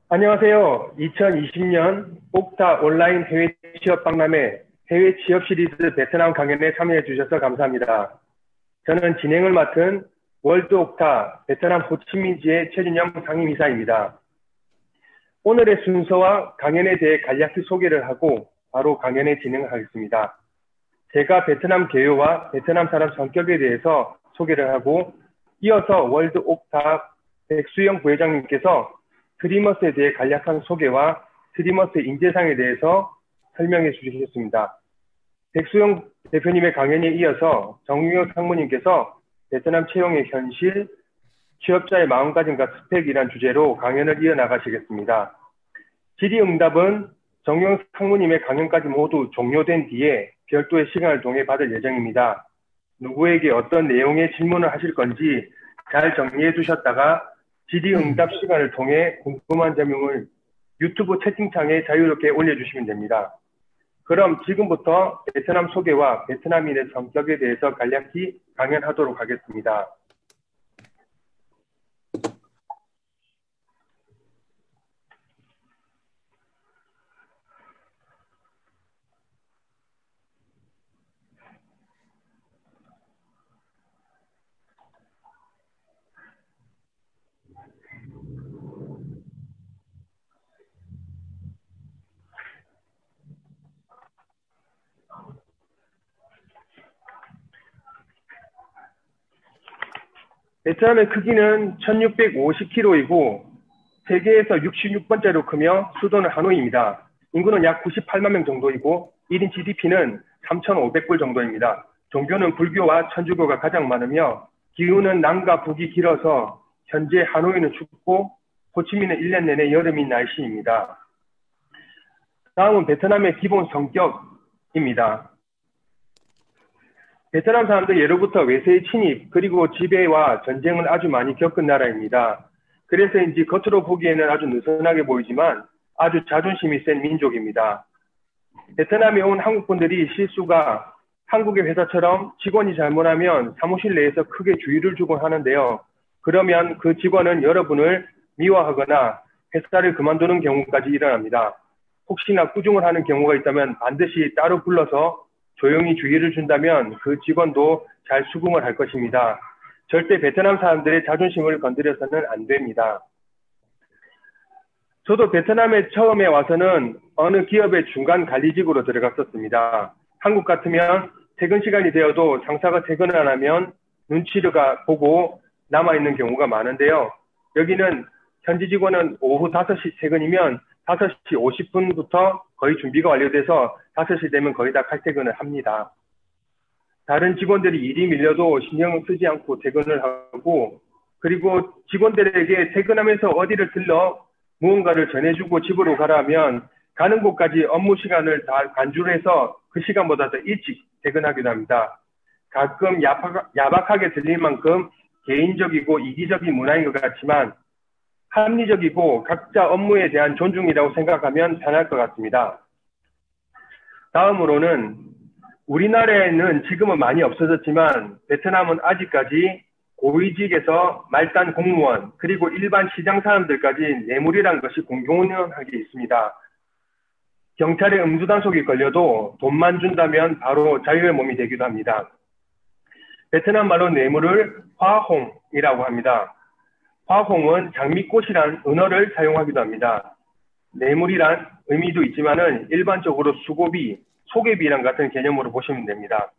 안녕하세요. 2020년 옥타 온라인 해외 취업 박람회 해외 취업 시리즈 베트남 강연에 참여해 주셔서 감사합니다. 저는 진행을 맡은 월드 옥타 베트남 호치민지의 최준영 상임이사입니다. 오늘의 순서와 강연에 대해 간략히 소개를 하고 바로 강연에 진행을 하겠습니다. 제가 베트남 개요와 베트남 사람 성격에 대해서 소개를 하고 이어서 월드 옥타 백수영 부회장님께서 드리머스에 대해 간략한 소개와 드리머스의 인재상에 대해서 설명해 주시겠습니다. 백수영 대표님의 강연에 이어서 정유혁 상무님께서 베트남 채용의 현실, 취업자의 마음가짐과 스펙이란 주제로 강연을 이어나가시겠습니다. 질의응답은 정유혁 상무님의 강연까지 모두 종료된 뒤에 별도의 시간을 통해 받을 예정입니다. 누구에게 어떤 내용의 질문을 하실 건지 잘 정리해 두셨다가 질의응답 시간을 통해 궁금한 점을 유튜브 채팅창에 자유롭게 올려주시면 됩니다. 그럼 지금부터 베트남 소개와 베트남인의 성격에 대해서 간략히 강연하도록 하겠습니다. 베트남의 크기는 1650km이고 세계에서 66번째로 크며 수도는 하노이입니다. 인구는 약 98만 명 정도이고 1인 GDP는 3,500불 정도입니다. 종교는 불교와 천주교가 가장 많으며 기후는 남과 북이 길어서 현재 하노이는 춥고 호치민은 1년 내내 여름인 날씨입니다. 다음은 베트남의 기본 성격입니다. 베트남 사람들 예로부터 외세의 침입 그리고 지배와 전쟁을 아주 많이 겪은 나라입니다. 그래서인지 겉으로 보기에는 아주 느슨하게 보이지만 아주 자존심이 센 민족입니다. 베트남에 온 한국분들이 실수가 한국의 회사처럼 직원이 잘못하면 사무실 내에서 크게 주의를 주곤 하는데요. 그러면 그 직원은 여러분을 미워하거나 회사를 그만두는 경우까지 일어납니다. 혹시나 꾸중을 하는 경우가 있다면 반드시 따로 불러서 조용히 주의를 준다면 그 직원도 잘 수긍을 할 것입니다. 절대 베트남 사람들의 자존심을 건드려서는 안 됩니다. 저도 베트남에 처음에 와서는 어느 기업의 중간 관리직으로 들어갔었습니다. 한국 같으면 퇴근 시간이 되어도 상사가 퇴근을 안 하면 눈치를 보고 남아있는 경우가 많은데요. 여기는 현지 직원은 오후 5시 퇴근이면 5시 50분부터 거의 준비가 완료돼서 5시 되면 거의 다 칼퇴근을 합니다. 다른 직원들이 일이 밀려도 신경 쓰지 않고 퇴근을 하고 그리고 직원들에게 퇴근하면서 어디를 들러 무언가를 전해주고 집으로 가라면 가는 곳까지 업무 시간을 다 간주를 해서 그 시간보다 더 일찍 퇴근하기도 합니다. 가끔 야박하게 들릴 만큼 개인적이고 이기적인 문화인 것 같지만 합리적이고 각자 업무에 대한 존중이라고 생각하면 편할 것 같습니다. 다음으로는 우리나라에는 지금은 많이 없어졌지만 베트남은 아직까지 고위직에서 말단 공무원 그리고 일반 시장 사람들까지 뇌물이란 것이 공공연하게 있습니다. 경찰의 음주 단속이 걸려도 돈만 준다면 바로 자유의 몸이 되기도 합니다. 베트남 말로 뇌물을 화홍이라고 합니다. 화홍은 장미꽃이란 은어를 사용하기도 합니다. 뇌물이란 의미도 있지만은 일반적으로 수고비, 소개비랑 같은 개념으로 보시면 됩니다.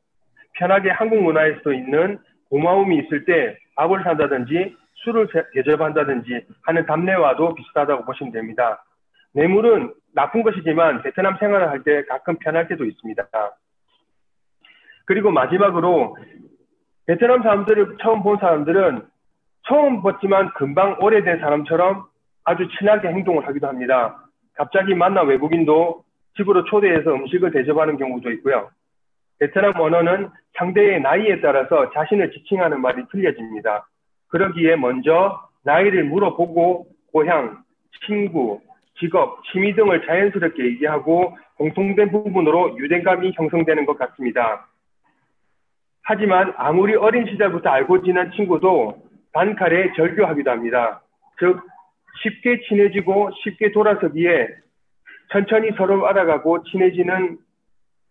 편하게 한국 문화에서도 있는 고마움이 있을 때 밥을 산다든지 술을 대접한다든지 하는 답례와도 비슷하다고 보시면 됩니다. 뇌물은 나쁜 것이지만 베트남 생활을 할 때 가끔 편할 때도 있습니다. 그리고 마지막으로 베트남 사람들을 처음 본 사람들은 처음 봤지만 금방 오래된 사람처럼 아주 친하게 행동을 하기도 합니다. 갑자기 만난 외국인도 집으로 초대해서 음식을 대접하는 경우도 있고요. 베트남 언어는 상대의 나이에 따라서 자신을 지칭하는 말이 틀려집니다. 그러기에 먼저 나이를 물어보고 고향, 친구, 직업, 취미 등을 자연스럽게 얘기하고 공통된 부분으로 유대감이 형성되는 것 같습니다. 하지만 아무리 어린 시절부터 알고 지낸 친구도 단칼에 절교하기도 합니다. 즉 쉽게 친해지고 쉽게 돌아서기에 천천히 서로 알아가고 친해지는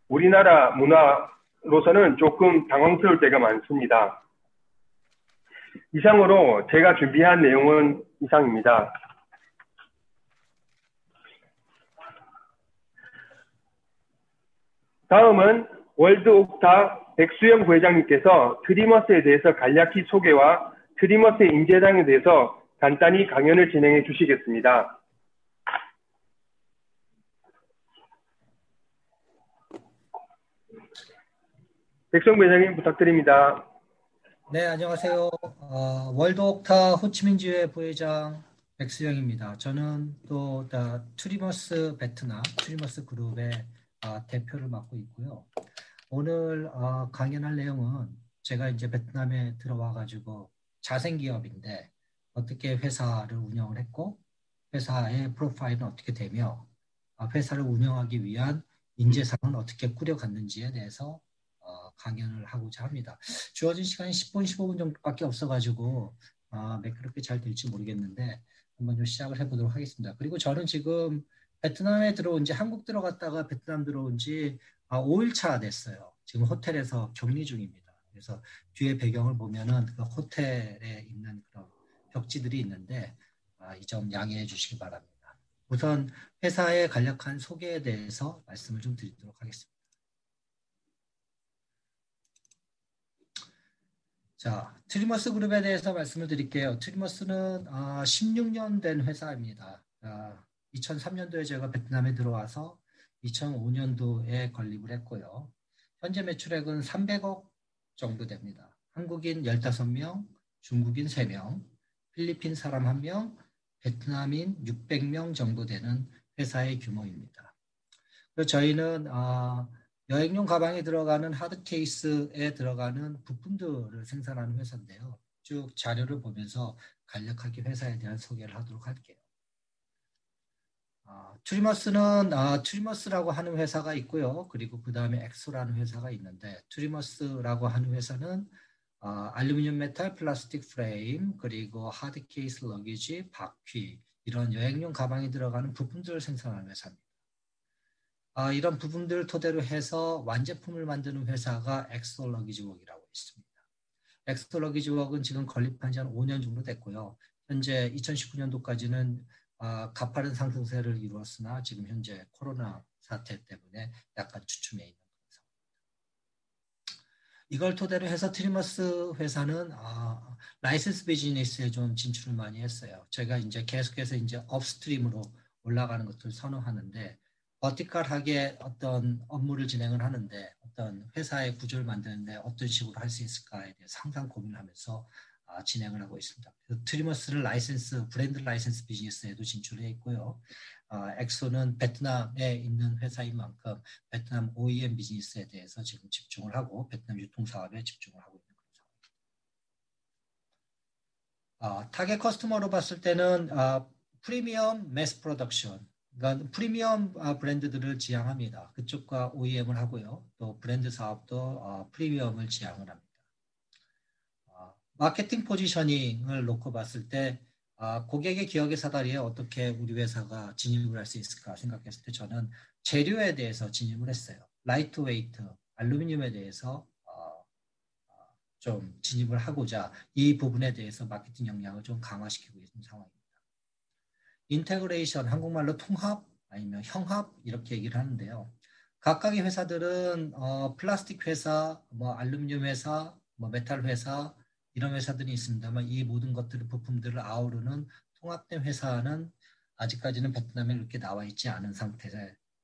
우리나라 문화로서는 조금 당황스러울 때가 많습니다. 이상으로 제가 준비한 내용은 이상입니다. 다음은 월드 옥타 백수영 부회장님께서 트리머스에 대해서 간략히 소개와 트리머스의 인재상에 대해서 간단히 강연을 진행해 주시겠습니다. 백수영 부회장님 부탁드립니다. 네, 안녕하세요. 월드 옥타 호치민주회 부회장 백수영입니다. 저는 또 트리머스 베트남, 트리머스 그룹의 대표를 맡고 있고요. 오늘 강연할 내용은 제가 이제 베트남에 들어와 가지고 자생기업인데 어떻게 회사를 운영을 했고 회사의 프로파일은 어떻게 되며 회사를 운영하기 위한 인재상은 어떻게 꾸려갔는지에 대해서 강연을 하고자 합니다. 주어진 시간이 10분, 15분 정도밖에 없어가지고 매끄럽게 잘 될지 모르겠는데 한번 좀 시작을 해보도록 하겠습니다. 그리고 저는 지금 베트남에 들어온 지 한국 들어갔다가 베트남 들어온 지 5일차 됐어요. 지금 호텔에서 격리 중입니다. 그래서 뒤에 배경을 보면은 그 호텔에 있는 그런 벽지들이 있는데 이 점 양해해 주시기 바랍니다. 우선 회사의 간략한 소개에 대해서 말씀을 좀 드리도록 하겠습니다. 자, 트리머스 그룹에 대해서 말씀을 드릴게요. 트리머스는 16년 된 회사입니다. 2003년도에 제가 베트남에 들어와서 2005년도에 건립을 했고요. 현재 매출액은 300억 정도 됩니다. 한국인 15명, 중국인 3명, 필리핀 사람 1명, 베트남인 600명 정도 되는 회사의 규모입니다. 그리고 저희는 여행용 가방에 들어가는 하드 케이스에 들어가는 부품들을 생산하는 회사인데요. 쭉 자료를 보면서 간략하게 회사에 대한 소개를 하도록 할게요. 트리머스는 트리머스라고 하는 회사가 있고요. 그리고 그 다음에 엑소라는 회사가 있는데 트리머스라고 하는 회사는 알루미늄 메탈, 플라스틱 프레임, 그리고 하드 케이스 러기지, 바퀴 이런 여행용 가방에 들어가는 부품들을 생산하는 회사입니다. 이런 부분들을 토대로 해서 완제품을 만드는 회사가 엑소 러기지웍이라고 있습니다. 엑소 러기지웍은 지금 건립한 지 한 5년 정도 됐고요. 현재 2019년도까지는 가파른 상승세를 이루었으나 지금 현재 코로나 사태 때문에 약간 주춤해 있는 상황입니다. 이걸 토대로 해서 트리머스 회사는 라이센스 비즈니스에 좀 진출을 많이 했어요. 제가 이제 계속해서 이제 업스트림으로 올라가는 것을 선호하는데 버티컬하게 어떤 업무를 진행을 하는데 어떤 회사의 구조를 만드는데 어떤 식으로 할 수 있을까에 대해서 항상 고민을 하면서 진행을 하고 있습니다. 트리머스를 브랜드 라이센스 비즈니스에도 진출해 있고요. 엑소는 베트남에 있는 회사인 만큼 베트남 OEM 비즈니스에 대해서 지금 집중을 하고 베트남 유통사업에 집중을 하고 있는 그런 상황입니다. 타겟 커스터머로 봤을 때는 프리미엄 매스 프로덕션, 그러니까 프리미엄 브랜드들을 지향합니다. 그쪽과 OEM을 하고요. 또 브랜드 사업도 프리미엄을 지향을 합니다. 마케팅 포지셔닝을 놓고 봤을 때 고객의 기억의 사다리에 어떻게 우리 회사가 진입을 할 수 있을까 생각했을 때 저는 재료에 대해서 진입을 했어요. 라이트 웨이트, 알루미늄에 대해서 좀 진입을 하고자 이 부분에 대해서 마케팅 역량을 좀 강화시키고 있는 상황입니다. 인테그레이션, 한국말로 통합 아니면 형합 이렇게 얘기를 하는데요. 각각의 회사들은 플라스틱 회사, 알루미늄 회사, 메탈 회사 이런 회사들이 있습니다만 이 모든 것들을 부품들을 아우르는 통합된 회사는 아직까지는 베트남에 이렇게 나와 있지 않은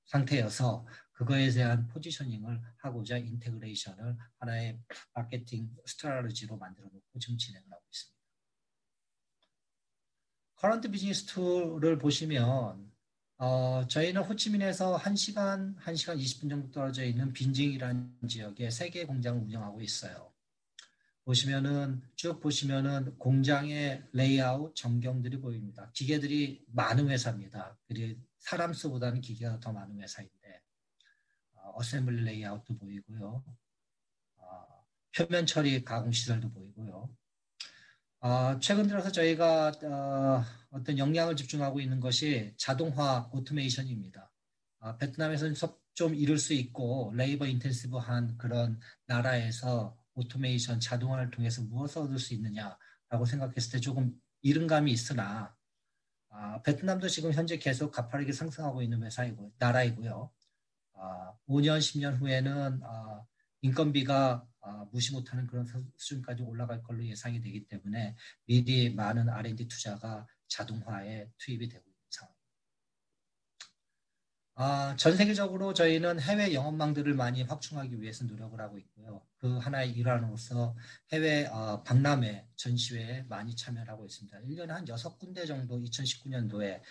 상태여서 그거에 대한 포지셔닝을 하고자 인테그레이션을 하나의 마케팅 스트래티지로 만들어 놓고 지금 진행을 하고 있습니다. 커런트 비즈니스 툴을 보시면 저희는 호치민에서 1시간 20분 정도 떨어져 있는 빈징이라는 지역에 3개의 공장을 운영하고 있어요. 쭉 보시면은 공장의 레이아웃, 전경들이 보입니다. 기계들이 많은 회사입니다. 그리고 사람 수보다는 기계가 더 많은 회사인데 어셈블리 레이아웃도 보이고요. 표면 처리 가공 시설도 보이고요. 최근 들어서 저희가 어떤 역량을 집중하고 있는 것이 자동화 오토메이션입니다. 베트남에서는 좀 이룰 수 있고 레이버 인텐시브한 그런 나라에서 오토메이션 자동화를 통해서 무엇을 얻을 수 있느냐라고 생각했을 때 조금 이른 감이 있으나 베트남도 지금 현재 계속 가파르게 상승하고 있는 나라이고요. 5년, 10년 후에는 인건비가 무시 못하는 그런 수준까지 올라갈 걸로 예상이 되기 때문에 미리 많은 R&D 투자가 자동화에 투입이 되고 있는 상황입니다. 전 세계적으로 저희는 해외 영업망들을 많이 확충하기 위해서 노력을 하고 있고요. 그 하나의 일환으로서 해외 박람회, 전시회에 많이 참여를 하고 있습니다. 1년에 한 6군데 정도 2019년도에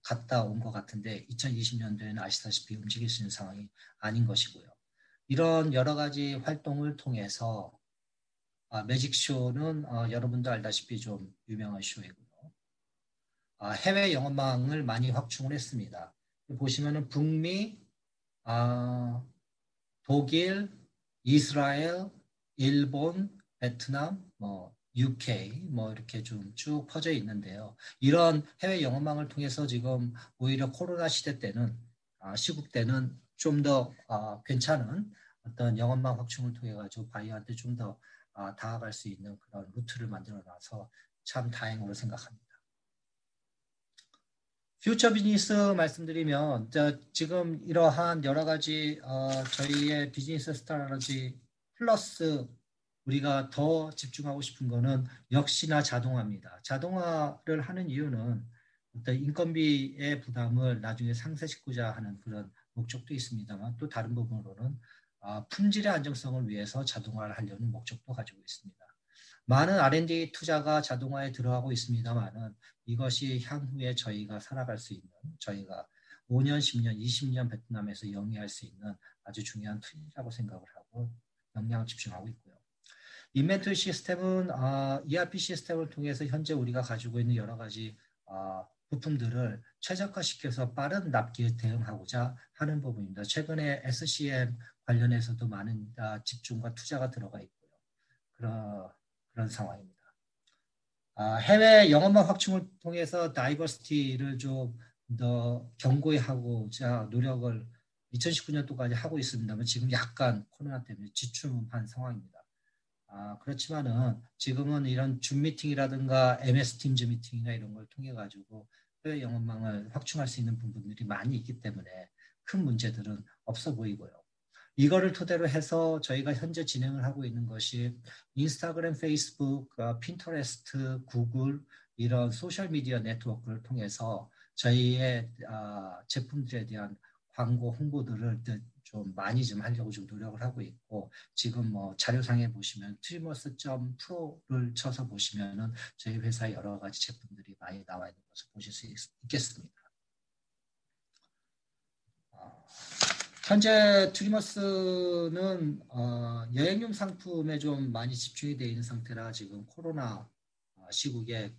갔다 온 것 같은데 2020년도에는 아시다시피 움직일 수 있는 상황이 아닌 것이고요. 이런 여러 가지 활동을 통해서 매직쇼는 여러분도 알다시피 좀 유명한 쇼이고요. 해외 영업망을 많이 확충을 했습니다. 보시면은 북미, 독일, 이스라엘, 일본, 베트남, UK 이렇게 좀 쭉 퍼져 있는데요. 이런 해외 영업망을 통해서 지금 오히려 코로나 시대 때는 시국 때는 좀 더 괜찮은 어떤 영업망 확충을 통해 가지고 바이오한테 좀 더 다가갈 수 있는 그런 루트를 만들어 놔서 참 다행으로 생각합니다. 퓨처 비즈니스 말씀드리면 지금 이러한 여러 가지 저희의 비즈니스 스트래티지 플러스 우리가 더 집중하고 싶은 거는 역시나 자동화입니다. 자동화를 하는 이유는 어떤 인건비의 부담을 나중에 상쇄시키고자 하는 그런 목적도 있습니다만 또 다른 부분으로는 품질의 안정성을 위해서 자동화를 하려는 목적도 가지고 있습니다. 많은 R&D 투자가 자동화에 들어가고 있습니다만은 이것이 향후에 저희가 살아갈 수 있는 저희가 5년, 10년, 20년 베트남에서 영위할 수 있는 아주 중요한 투자라고 생각을 하고 역량을 집중하고 있고요. 인벤토리 시스템은 ERP 시스템을 통해서 현재 우리가 가지고 있는 여러 가지 부품들을 최적화시켜서 빠른 납기에 대응하고자 하는 부분입니다. 최근에 SCM 관련해서도 많은 집중과 투자가 들어가 있고요. 그런 상황입니다. 해외 영업망 확충을 통해서 다이버시티를 좀 더 견고히 하고자 노력을 2019년도까지 하고 있습니다만 지금 약간 코로나 때문에 지출한 상황입니다. 그렇지만은 지금은 이런 줌 미팅이라든가 MS 팀즈 미팅이나 이런 걸 통해 가지고 해외 영업망을 확충할 수 있는 부분들이 많이 있기 때문에 큰 문제들은 없어 보이고요. 이거를 토대로 해서 저희가 현재 진행을 하고 있는 것이 인스타그램, 페이스북, 핀터레스트, 구글 이런 소셜미디어 네트워크를 통해서 저희의 제품들에 대한 광고 홍보들을 좀 많이 좀 하려고 좀 노력을 하고 있고 지금 자료상에 보시면 트리머스.pro를 쳐서 보시면은 저희 회사의 여러 가지 제품들이 많이 나와 있는 것을 보실 수 있겠습니다. 현재 트리머스는 여행용 상품에 좀 많이 집중이 되어 있는 상태라 지금 코로나 시국에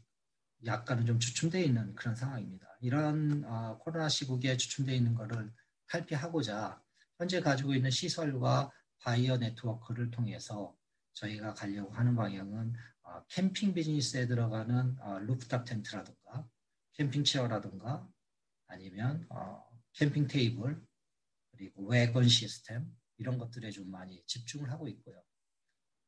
약간은 좀 주춤되어 있는 그런 상황입니다. 이런 코로나 시국에 주춤되어 있는 것을 탈피하고자 현재 가지고 있는 시설과 바이어 네트워크를 통해서 저희가 가려고 하는 방향은 캠핑 비즈니스에 들어가는 루프탑 텐트라든가 캠핑 체어라든가 아니면 캠핑 테이블 그리고 외건 시스템 이런 것들에 좀 많이 집중을 하고 있고요.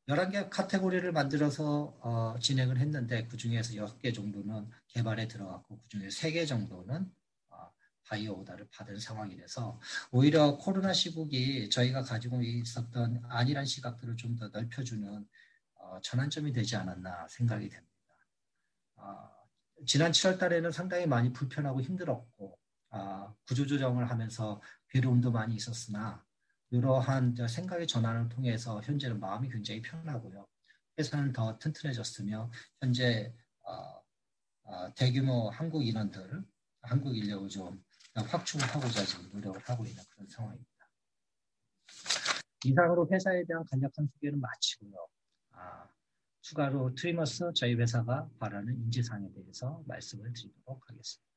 11개 카테고리를 만들어서 진행을 했는데 그중에서 6개 정도는 개발에 들어갔고 그중에 3개 정도는 바이오 오더를 받은 상황이라서 오히려 코로나 시국이 저희가 가지고 있었던 안일한 시각들을 좀 더 넓혀주는 전환점이 되지 않았나 생각이 됩니다. 지난 7월 달에는 상당히 많이 불편하고 힘들었고 구조조정을 하면서 괴로움도 많이 있었으나 이러한 생각의 전환을 통해서 현재는 마음이 굉장히 편하고요. 회사는 더 튼튼해졌으며 현재 대규모 한국 인원들, 한국 인력을 좀 확충을 하고자 지금 노력을 하고 있는 그런 상황입니다. 이상으로 회사에 대한 간략한 소개는 마치고요. 추가로 트리머스 저희 회사가 바라는 인지사항에 대해서 말씀을 드리도록 하겠습니다.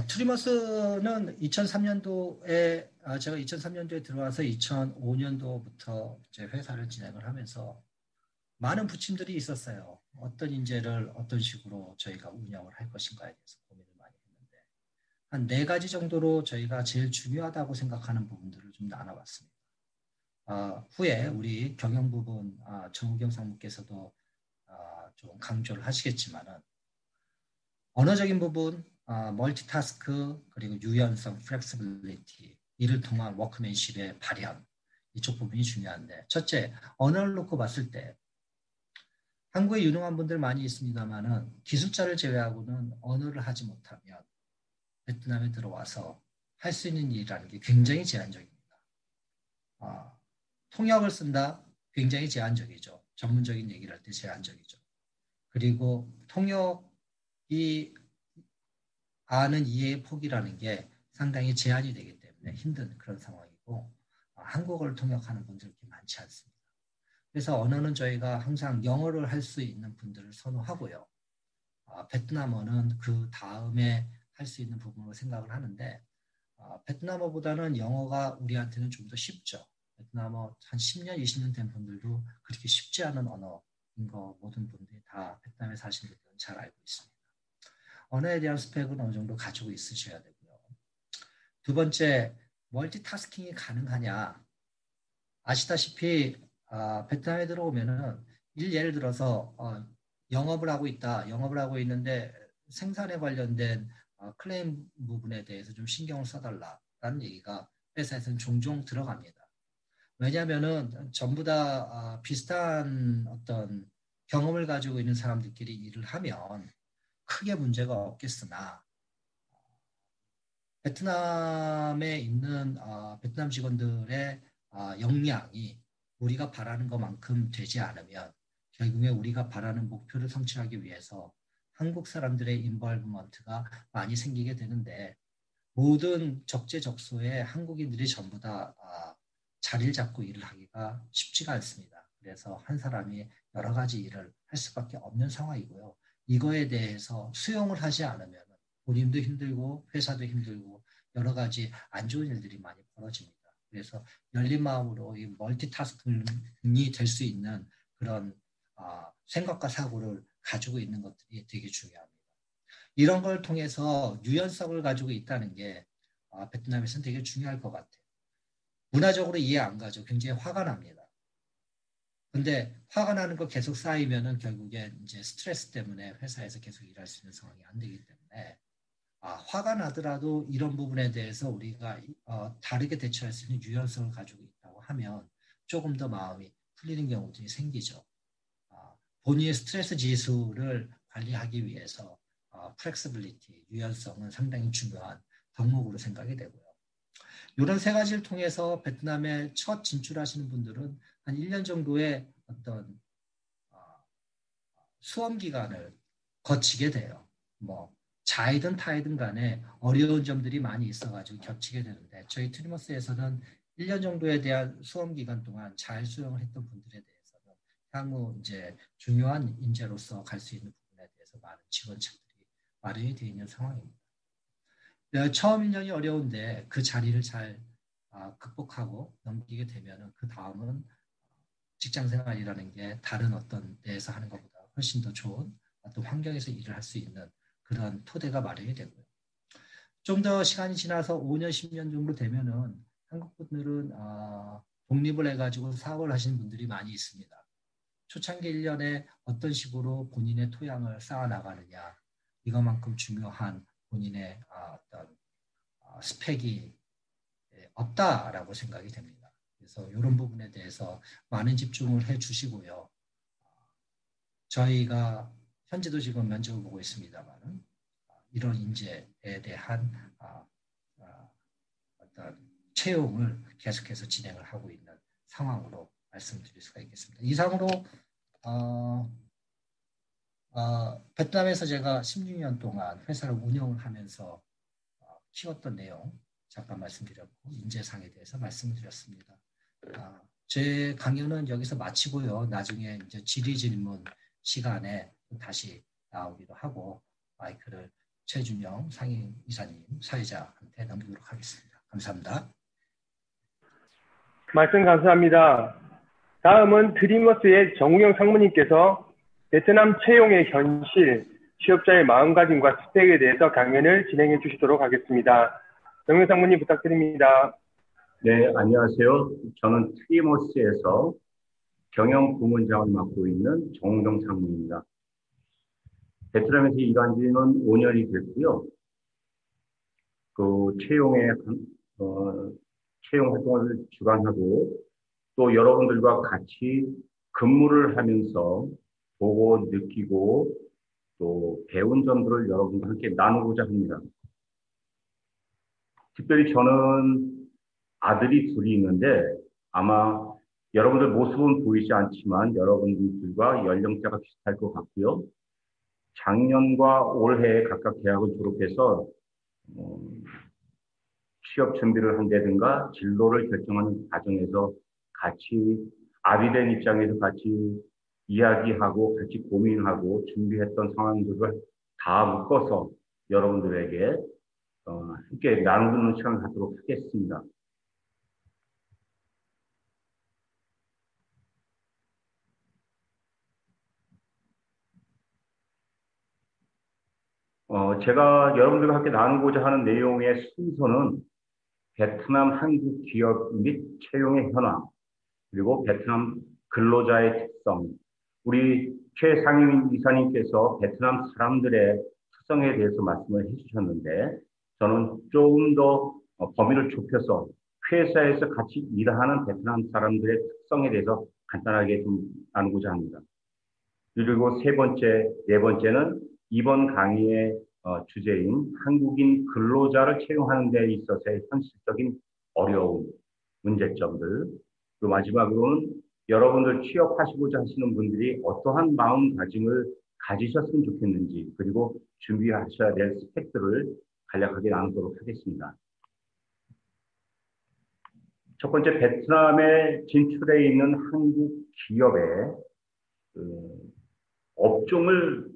트리머스는 2003년도에 제가 2003년도에 들어와서 2005년도부터 이제 회사를 진행을 하면서 많은 부침들이 있었어요. 어떤 인재를 어떤 식으로 저희가 운영을 할 것인가에 대해서 고민을 많이 했는데 한 4가지 정도로 저희가 제일 중요하다고 생각하는 부분들을 좀 나눠봤습니다. 후에 우리 경영 부분 정우경 상무께서도 좀 강조를 하시겠지만은 언어적인 부분, 멀티타스크, 그리고 유연성, 플렉시빌리티, 이를 통한 워크맨십의 발현, 이쪽 부분이 중요한데 첫째, 언어를 놓고 봤을 때 한국에 유능한 분들 많이 있습니다만은 기술자를 제외하고는 언어를 하지 못하면 베트남에 들어와서 할 수 있는 일이라는 게 굉장히 제한적입니다. 통역을 쓴다? 굉장히 제한적이죠. 전문적인 얘기를 할 때 제한적이죠. 그리고 통역이 아는 이해의 폭이라는 게 상당히 제한이 되기 때문에 힘든 그런 상황이고 한국어를 통역하는 분들이 그렇게 많지 않습니다. 그래서 언어는 저희가 항상 영어를 할 수 있는 분들을 선호하고요. 베트남어는 그 다음에 할 수 있는 부분으로 생각을 하는데 베트남어보다는 영어가 우리한테는 좀 더 쉽죠. 베트남어 한 10년, 20년 된 분들도 그렇게 쉽지 않은 언어인 거 모든 분들이 다 베트남에 사시는 분들은 잘 알고 있습니다. 언어에 대한 스펙은 어느 정도 가지고 있으셔야 되고요. 두 번째, 멀티타스킹이 가능하냐. 아시다시피 베트남에 들어오면은 예를 들어서 영업을 하고 있다. 영업을 하고 있는데 생산에 관련된 클레임 부분에 대해서 좀 신경을 써달라라는 얘기가 회사에서는 종종 들어갑니다. 왜냐하면은 전부 다 비슷한 어떤 경험을 가지고 있는 사람들끼리 일을 하면 크게 문제가 없겠으나 베트남에 있는 베트남 직원들의 역량이 우리가 바라는 것만큼 되지 않으면 결국에 우리가 바라는 목표를 성취하기 위해서 한국 사람들의 인벌브먼트가 많이 생기게 되는데 모든 적재적소에 한국인들이 전부 다 자리를 잡고 일을 하기가 쉽지가 않습니다. 그래서 한 사람이 여러 가지 일을 할 수밖에 없는 상황이고요. 이거에 대해서 수용을 하지 않으면 본인도 힘들고 회사도 힘들고 여러 가지 안 좋은 일들이 많이 벌어집니다. 그래서 열린 마음으로 이 멀티타스킹이 될 수 있는 그런 생각과 사고를 가지고 있는 것들이 되게 중요합니다. 이런 걸 통해서 유연성을 가지고 있다는 게 베트남에서는 되게 중요할 것 같아요. 문화적으로 이해 안 가죠. 굉장히 화가 납니다. 근데 화가 나는 거 계속 쌓이면은 결국에 이제 스트레스 때문에 회사에서 계속 일할 수 있는 상황이 안 되기 때문에 화가 나더라도 이런 부분에 대해서 우리가 다르게 대처할 수 있는 유연성을 가지고 있다고 하면 조금 더 마음이 풀리는 경우들이 생기죠. 본인의 스트레스 지수를 관리하기 위해서 플렉시빌리티, 유연성은 상당히 중요한 덕목으로 생각이 되고요. 이런 3가지를 통해서 베트남에 첫 진출하시는 분들은 한 1년 정도의 어떤 수험 기간을 거치게 돼요. 뭐 자이든 타이든 간에 어려운 점들이 많이 있어가지고 겹치게 되는데 저희 트리머스에서는 1년 정도에 대한 수험 기간 동안 잘 수용을 했던 분들에 대해서는 향후 이제 중요한 인재로서 갈 수 있는 부분에 대해서 많은 지원책들이 마련이 되어 있는 상황입니다. 처음 1년이 어려운데 그 자리를 잘 극복하고 넘기게 되면 그 다음은 직장 생활이라는 게 다른 어떤 데에서 하는 것보다 훨씬 더 좋은 어떤 환경에서 일을 할 수 있는 그런 토대가 마련이 되고요. 좀 더 시간이 지나서 5년, 10년 정도 되면은 한국 분들은 독립을 해가지고 사업을 하시는 분들이 많이 있습니다. 초창기 1년에 어떤 식으로 본인의 토양을 쌓아 나가느냐 이것만큼 중요한 본인의 어떤 스펙이 없다라고 생각이 됩니다. 그래서 이런 부분에 대해서 많은 집중을 해 주시고요. 저희가 현재도 지금 면접을 보고 있습니다만 이런 인재에 대한 어떤 채용을 계속해서 진행을 하고 있는 상황으로 말씀드릴 수가 있겠습니다. 이상으로 베트남에서 제가 16년 동안 회사를 운영을 하면서 키웠던 내용 잠깐 말씀드렸고 인재상에 대해서 말씀드렸습니다. 제 강연은 여기서 마치고요. 나중에 이제 질의 질문 시간에 다시 나오기도 하고 마이크를 최준영 상임 이사님, 사회자한테 넘기도록 하겠습니다. 감사합니다. 말씀 감사합니다. 다음은 드리머스의 정우영 상무님께서 베트남 채용의 현실, 취업자의 마음가짐과 스펙에 대해서 강연을 진행해 주시도록 하겠습니다. 정우영 상무님 부탁드립니다. 네, 안녕하세요. 저는 트리머스에서 경영 부문장을 맡고 있는 정우영 상무입니다. 베트남에서 일한 지는 5년이 됐고요. 채용 활동을 주관하고 또 여러분들과 같이 근무를 하면서 보고 느끼고 또 배운 점들을 여러분과 함께 나누고자 합니다. 특별히 저는 아들이 둘이 있는데 아마 여러분들 모습은 보이지 않지만 여러분들과 연령대가 비슷할 것 같고요. 작년과 올해 각각 대학을 졸업해서 취업 준비를 한다든가 진로를 결정하는 과정에서 같이 아비된 입장에서 같이 이야기하고 같이 고민하고 준비했던 상황들을 다 묶어서 여러분들에게 함께 나누는 시간을 갖도록 하겠습니다. 제가 여러분들과 함께 나누고자 하는 내용의 순서는 베트남 한국 기업 및 채용의 현황, 그리고 베트남 근로자의 특성, 우리 최상임 이사님께서 베트남 사람들의 특성에 대해서 말씀을 해주셨는데 저는 조금 더 범위를 좁혀서 회사에서 같이 일하는 베트남 사람들의 특성에 대해서 간단하게 좀 나누고자 합니다. 그리고 네 번째는 이번 강의의 주제인 한국인 근로자를 채용하는 데 있어서의 현실적인 어려움, 문제점들, 그리고 마지막으로는 여러분들 취업하시고자 하시는 분들이 어떠한 마음가짐을 가지셨으면 좋겠는지, 그리고 준비하셔야 될 스펙들을 간략하게 나누도록 하겠습니다. 첫 번째, 베트남에 진출해 있는 한국 기업의 업종을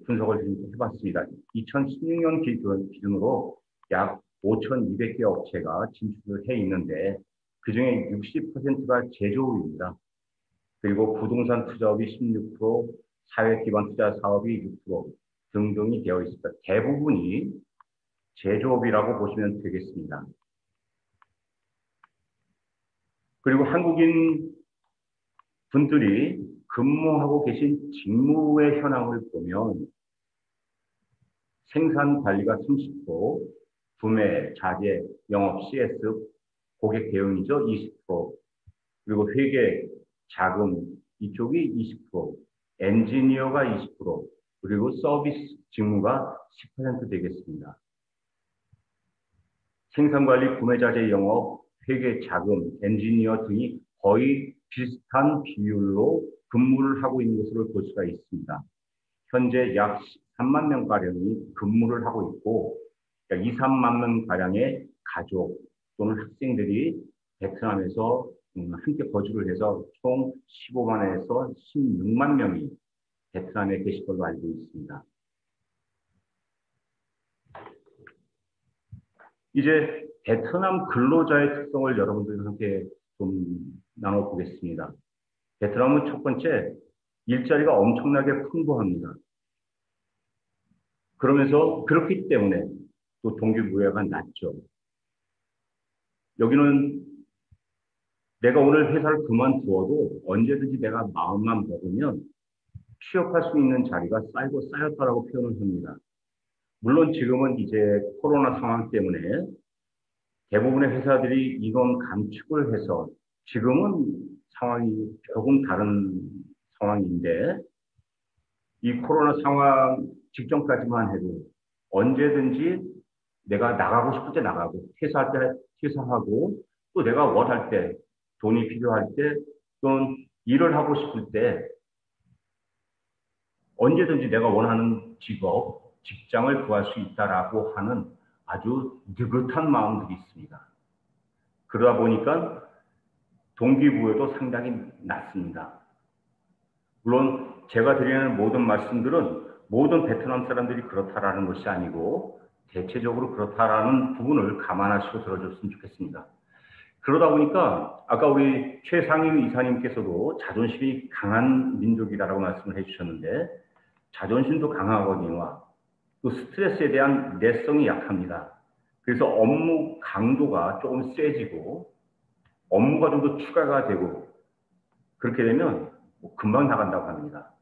분석을 해봤습니다. 2016년 기준으로 약 5,200개 업체가 진출을 해 있는데 그중에 60%가 제조업입니다. 그리고 부동산 투자업이 16%, 사회기반 투자 사업이 6% 등등이 되어 있습니다. 대부분이 제조업이라고 보시면 되겠습니다. 그리고 한국인 분들이 근무하고 계신 직무의 현황을 보면 생산 관리가 30%, 구매, 자재, 영업, CS, 고객 대응이죠, 20%, 그리고 회계, 자금 이쪽이 20%, 엔지니어가 20%, 그리고 서비스 직무가 10% 되겠습니다. 생산관리, 구매자재, 영업, 회계, 자금, 엔지니어 등이 거의 비슷한 비율로 근무를 하고 있는 것으로 볼 수가 있습니다. 현재 약 13만 명가량이 근무를 하고 있고 약 2, 3만 명가량의 가족 또는 학생들이 베트남에서 함께 거주를 해서 총 15만에서 16만 명이 베트남에 계실 걸로 알고 있습니다. 이제 베트남 근로자의 특성을 여러분들과 함께 좀 나눠보겠습니다. 베트남은 첫 번째, 일자리가 엄청나게 풍부합니다. 그러면서 그렇기 때문에 또 동기부여가 낮죠. 여기는 내가 오늘 회사를 그만두어도 언제든지 내가 마음만 먹으면 취업할 수 있는 자리가 쌓이고 쌓였다라고 표현을 합니다. 물론 지금은 이제 코로나 상황 때문에 대부분의 회사들이 인원 감축을 해서 지금은 상황이 조금 다른 상황인데 이 코로나 상황 직전까지만 해도 언제든지 내가 나가고 싶을 때 나가고 퇴사할 때 퇴사하고 또 내가 원할 때 돈이 필요할 때 또는 일을 하고 싶을 때 언제든지 내가 원하는 직업, 직장을 구할 수 있다라고 하는 아주 느긋한 마음들이 있습니다. 그러다 보니까 동기부여도 상당히 낮습니다. 물론 제가 드리는 모든 말씀들은 모든 베트남 사람들이 그렇다라는 것이 아니고 대체적으로 그렇다라는 부분을 감안하시고 들어줬으면 좋겠습니다. 그러다 보니까 아까 우리 최상희 이사님께서도 자존심이 강한 민족이라고 말씀을 해주셨는데 자존심도 강하거니와 또 스트레스에 대한 내성이 약합니다. 그래서 업무 강도가 조금 세지고 업무가 좀 더 추가가 되고 그렇게 되면 금방 나간다고 합니다.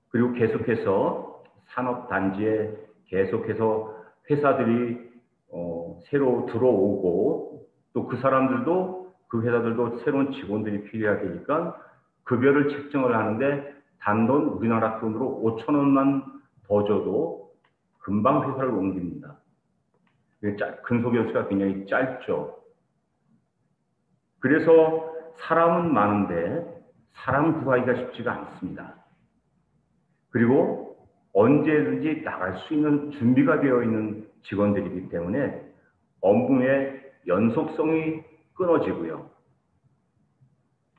그리고 계속해서 산업단지에 계속해서 회사들이 새로 들어오고 또 그 사람들도 그 회사들도 새로운 직원들이 필요해야 되니까 급여를 책정을 하는데 단돈 우리나라 돈으로 5,000원만 더 줘도 금방 회사를 옮깁니다. 근속연수가 굉장히 짧죠. 그래서 사람은 많은데 사람 구하기가 쉽지가 않습니다. 그리고 언제든지 나갈 수 있는 준비가 되어 있는 직원들이기 때문에 업무의 연속성이 끊어지고요.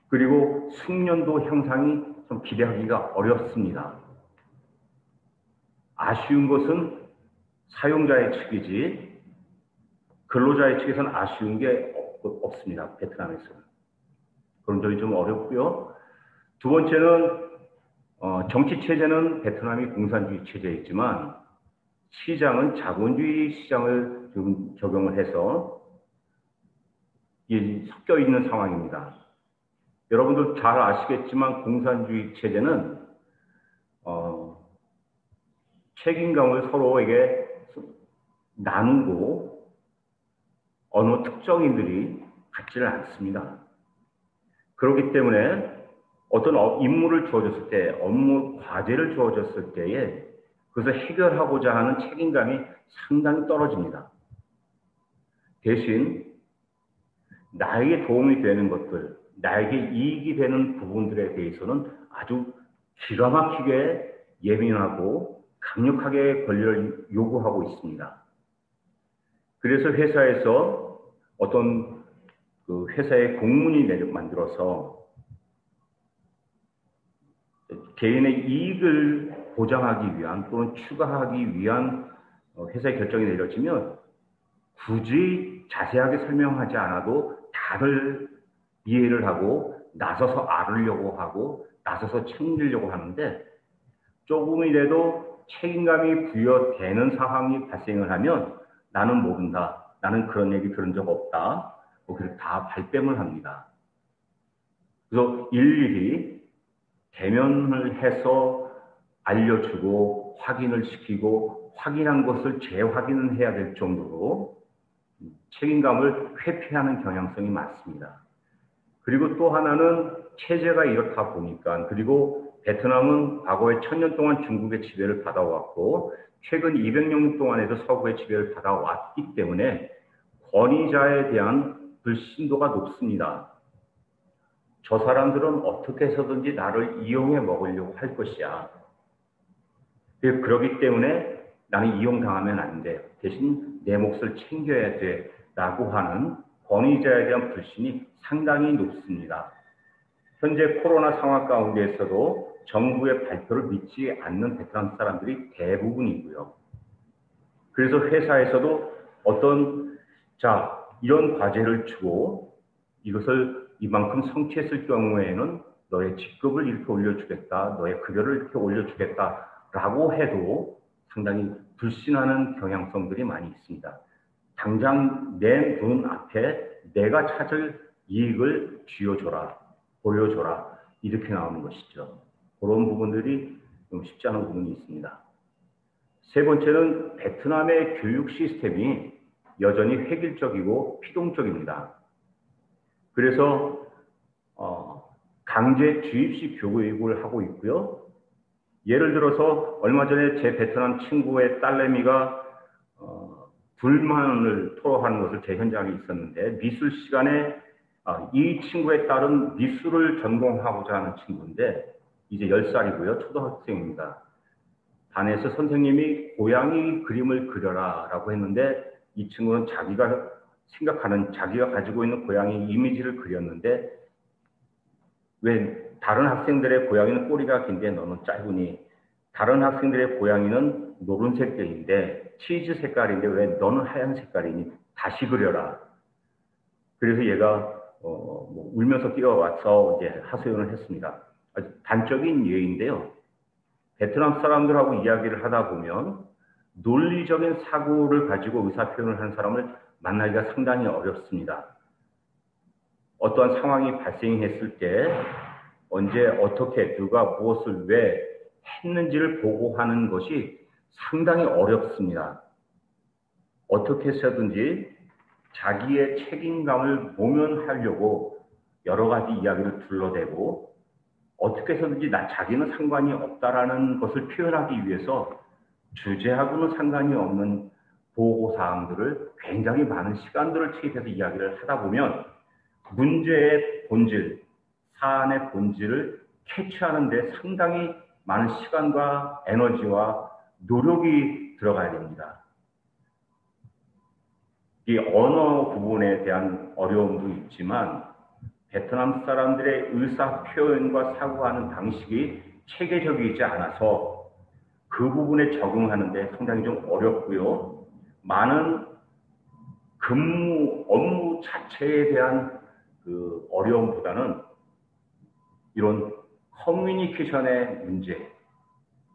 그리고 숙련도 향상이 좀 기대하기가 어렵습니다. 아쉬운 것은 사용자의 측이지 근로자의 측에서는 아쉬운 게 없습니다. 베트남에서는. 그런 점이 좀 어렵고요. 두 번째는 정치 체제는 베트남이 공산주의 체제이지만 시장은 자본주의 시장을 좀 적용을 해서 섞여 있는 상황입니다. 여러분들 잘 아시겠지만 공산주의 체제는 책임감을 서로에게 나누고 어느 특정인들이 갖지를 않습니다. 그렇기 때문에 어떤 임무를 주어졌을 때, 업무 과제를 주어졌을 때에 그것을 해결하고자 하는 책임감이 상당히 떨어집니다. 대신 나에게 도움이 되는 것들, 나에게 이익이 되는 부분들에 대해서는 아주 기가 막히게 예민하고 강력하게 권리를 요구하고 있습니다. 그래서 회사에서 어떤 그 회사의 공문이 만들어서 개인의 이익을 보장하기 위한 또는 추가하기 위한 회사의 결정이 내려지면 굳이 자세하게 설명하지 않아도 다들 이해를 하고 나서서 알으려고 하고 나서서 챙기려고 하는데 조금이라도 책임감이 부여되는 상황이 발생을 하면 나는 모른다. 나는 그런 얘기 들은 적 없다. 그렇게 다 발뺌을 합니다. 그래서 일일이 대면을 해서 알려주고 확인을 시키고 확인한 것을 재확인을 해야 될 정도로 책임감을 회피하는 경향성이 많습니다. 그리고 또 하나는 체제가 이렇다 보니까 그리고 베트남은 과거에 1000년 동안 중국의 지배를 받아왔고 최근 200년 동안에도 서구의 지배를 받아왔기 때문에 권위자에 대한 불신도가 높습니다. 저 사람들은 어떻게 해서든지 나를 이용해 먹으려고 할 것이야. 그렇기 때문에 나는 이용당하면 안 돼. 대신 내 몫을 챙겨야 돼. 라고 하는 권위자에 대한 불신이 상당히 높습니다. 현재 코로나 상황 가운데에서도 정부의 발표를 믿지 않는 베트남 사람들이 대부분이고요. 그래서 회사에서도 이런 과제를 주고 이것을 이만큼 성취했을 경우에는 너의 직급을 이렇게 올려주겠다, 너의 급여를 이렇게 올려주겠다라고 해도 상당히 불신하는 경향성들이 많이 있습니다. 당장 내 눈 앞에 내가 찾을 이익을 쥐어줘라, 보여줘라 이렇게 나오는 것이죠. 그런 부분들이 좀 쉽지 않은 부분이 있습니다. 세 번째는 베트남의 교육 시스템이 여전히 획일적이고 피동적입니다. 그래서 강제 주입식 교육을 하고 있고요. 예를 들어서 얼마 전에 제 베트남 친구의 딸내미가 불만을 토로하는 것을 제 현장에 있었는데 미술 시간에 이 친구의 딸은 미술을 전공하고자 하는 친구인데 이제 10살이고요. 초등학생입니다. 반에서 선생님이 고양이 그림을 그려라 라고 했는데 이 친구는 자기가 가지고 있는 고양이 이미지를 그렸는데 왜 다른 학생들의 고양이는 꼬리가 긴데 너는 짧으니 다른 학생들의 고양이는 노란색깔인데 치즈 색깔인데 왜 너는 하얀 색깔이니? 다시 그려라. 그래서 얘가 뭐 울면서 뛰어와서 이제 하소연을 했습니다. 아주 단적인 예인데요. 베트남 사람들하고 이야기를 하다 보면 논리적인 사고를 가지고 의사 표현을 하는 사람을 만나기가 상당히 어렵습니다. 어떠한 상황이 발생했을 때 언제 어떻게 누가 무엇을 왜 했는지를 보고하는 것이 상당히 어렵습니다. 어떻게 해서든지 자기의 책임감을 모면하려고 여러 가지 이야기를 둘러대고 어떻게 해서든지 자기는 상관이 없다라는 것을 표현하기 위해서 주제하고는 상관이 없는 보고사항들을 굉장히 많은 시간들을 투입해서 이야기를 하다 보면 문제의 본질, 사안의 본질을 캐치하는 데 상당히 많은 시간과 에너지와 노력이 들어가야 됩니다. 이 언어 부분에 대한 어려움도 있지만 베트남 사람들의 의사 표현과 사고하는 방식이 체계적이지 않아서 그 부분에 적응하는 데 상당히 좀 어렵고요. 많은 업무 자체에 대한 그 어려움보다는 이런 커뮤니케이션의 문제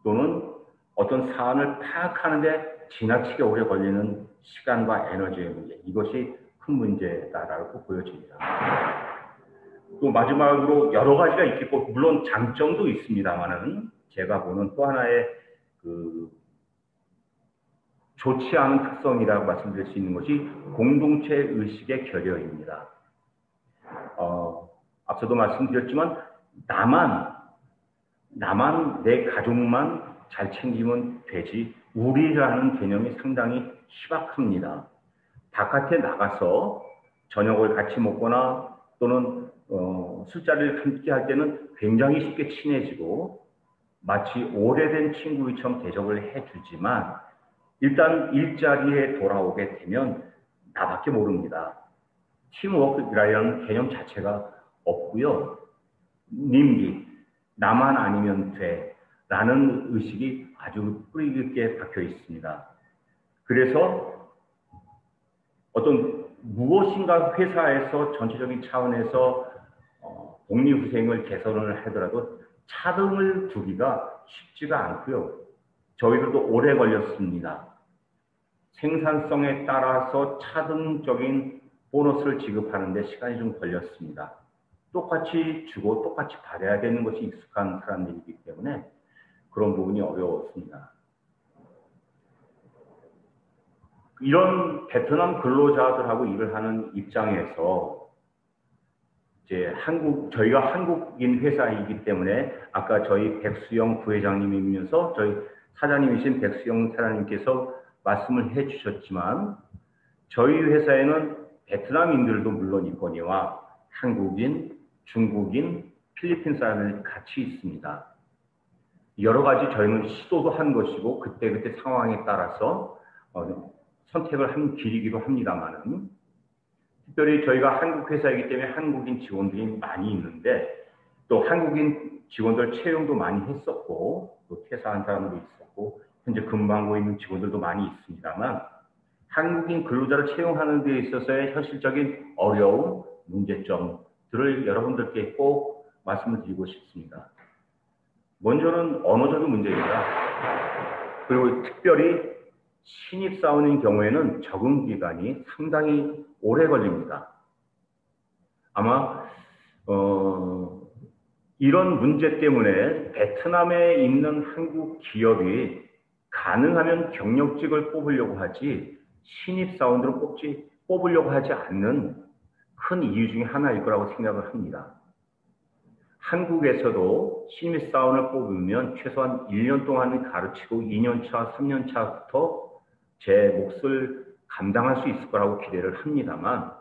또는 어떤 사안을 파악하는데 지나치게 오래 걸리는 시간과 에너지의 문제, 이것이 큰 문제다라고 보여집니다. 또 마지막으로 여러 가지가 있겠고 물론 장점도 있습니다만은 제가 보는 또 하나의 그 좋지 않은 특성이라고 말씀드릴 수 있는 것이 공동체 의식의 결여입니다. 앞서도 말씀드렸지만 나만 내 가족만 잘 챙기면 되지 우리라는 개념이 상당히 희박합니다. 바깥에 나가서 저녁을 같이 먹거나 또는 술자리를 함께 할 때는 굉장히 쉽게 친해지고 마치 오래된 친구처럼 대접을 해주지만 일단 일자리에 돌아오게 되면 나밖에 모릅니다. 팀워크라는 개념 자체가 없고요. 님기, 나만 아니면 돼 라는 의식이 아주 뿌리 깊게 박혀 있습니다. 그래서 어떤 무엇인가 회사에서 전체적인 차원에서 복리후생을 개선을 하더라도 차등을 두기가 쉽지가 않고요. 저희들도 오래 걸렸습니다. 생산성에 따라서 차등적인 보너스를 지급하는데 시간이 좀 걸렸습니다. 똑같이 주고 똑같이 받아야 되는 것이 익숙한 사람들이기 때문에 그런 부분이 어려웠습니다. 이런 베트남 근로자들하고 일을 하는 입장에서 이제 저희가 한국인 회사이기 때문에 아까 저희 백수영 부회장님이면서 저희 사장님이신 백수영 사장님께서 말씀을 해주셨지만 저희 회사에는 베트남인들도 물론 있거니와 한국인, 중국인, 필리핀 사람들이 같이 있습니다. 여러 가지 저희는 시도도 한 것이고 그때그때 상황에 따라서 선택을 한 길이기도 합니다만은 특별히 저희가 한국 회사이기 때문에 한국인 직원들이 많이 있는데 또 한국인 직원들 채용도 많이 했었고 또 퇴사한 사람도 있었고 현재 근무하고 있는 직원들도 많이 있습니다만 한국인 근로자를 채용하는 데 있어서의 현실적인 어려움, 문제점들을 여러분들께 꼭 말씀을 드리고 싶습니다. 먼저는 언어적인 문제입니다. 그리고 특별히 신입사원인 경우에는 적응 기간이 상당히 오래 걸립니다. 아마 이런 문제 때문에 베트남에 있는 한국 기업이 가능하면 경력직을 뽑으려고 하지 신입사원들을 뽑으려고 하지 않는 큰 이유 중에 하나일 거라고 생각을 합니다. 한국에서도 신입사원을 뽑으면 최소한 1년 동안은 가르치고 2년차, 3년차부터 제 몫을 감당할 수 있을 거라고 기대를 합니다만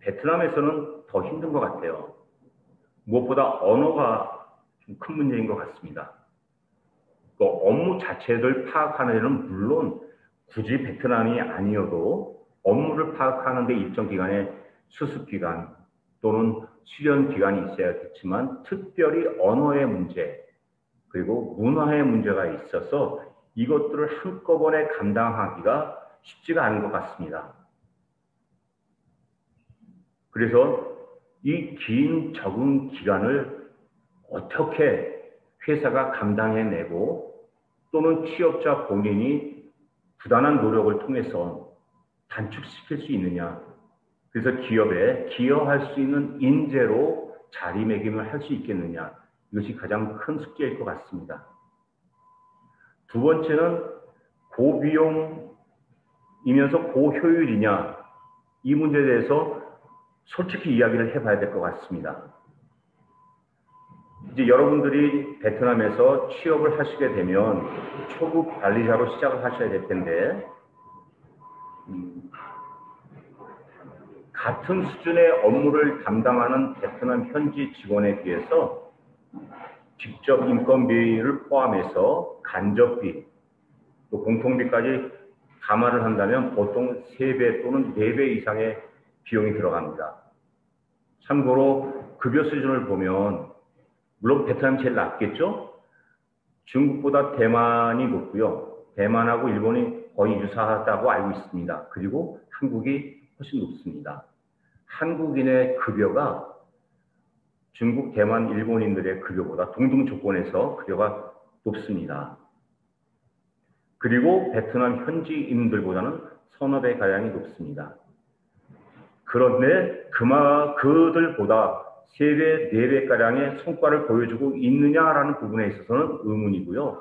베트남에서는 더 힘든 것 같아요. 무엇보다 언어가 좀 큰 문제인 것 같습니다. 그 업무 자체를 파악하는 데는 물론 굳이 베트남이 아니어도 업무를 파악하는 데 일정 기간의 수습기간 또는 수련 기간이 있어야겠지만 특별히 언어의 문제 그리고 문화의 문제가 있어서 이것들을 한꺼번에 감당하기가 쉽지가 않은 것 같습니다. 그래서 이 긴 적응 기간을 어떻게 회사가 감당해내고 또는 취업자 본인이 부단한 노력을 통해서 단축시킬 수 있느냐. 그래서 기업에 기여할 수 있는 인재로 자리매김을 할 수 있겠느냐. 이것이 가장 큰 숙제일 것 같습니다. 두 번째는 고비용이면서 고효율이냐. 이 문제에 대해서 솔직히 이야기를 해봐야 될 것 같습니다. 이제 여러분들이 베트남에서 취업을 하시게 되면 초급 관리자로 시작을 하셔야 될 텐데 같은 수준의 업무를 담당하는 베트남 현지 직원에 비해서 직접 인건비를 포함해서 간접비, 또 공통비까지 감안을 한다면 보통 3배 또는 4배 이상의 비용이 들어갑니다. 참고로 급여 수준을 보면 물론 베트남이 제일 낮겠죠? 중국보다 대만이 높고요. 대만하고 일본이 거의 유사하다고 알고 있습니다. 그리고 한국이 훨씬 높습니다. 한국인의 급여가 중국, 대만, 일본인들의 급여보다 동등 조건에서 급여가 높습니다. 그리고 베트남 현지인들보다는 서너 배 가량이 높습니다. 그런데 그들보다 3배, 4배가량의 성과를 보여주고 있느냐라는 부분에 있어서는 의문이고요.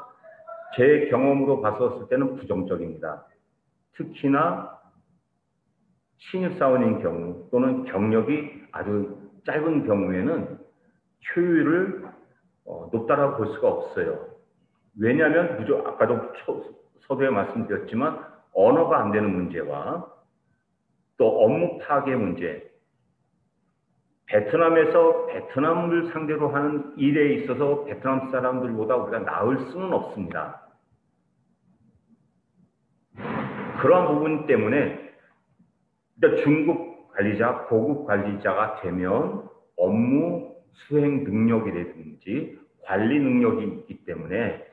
제 경험으로 봤었을 때는 부정적입니다. 특히나 신입사원인 경우 또는 경력이 아주 짧은 경우에는 효율을 높다라고 볼 수가 없어요. 왜냐하면 아까도 서두에 말씀드렸지만 언어가 안 되는 문제와 또 업무 파괴 문제, 베트남에서 베트남을 상대로 하는 일에 있어서 베트남 사람들보다 우리가 나을 수는 없습니다. 그러한 부분 때문에 중급 관리자, 고급 관리자가 되면 업무 수행 능력이라든지 관리 능력이 있기 때문에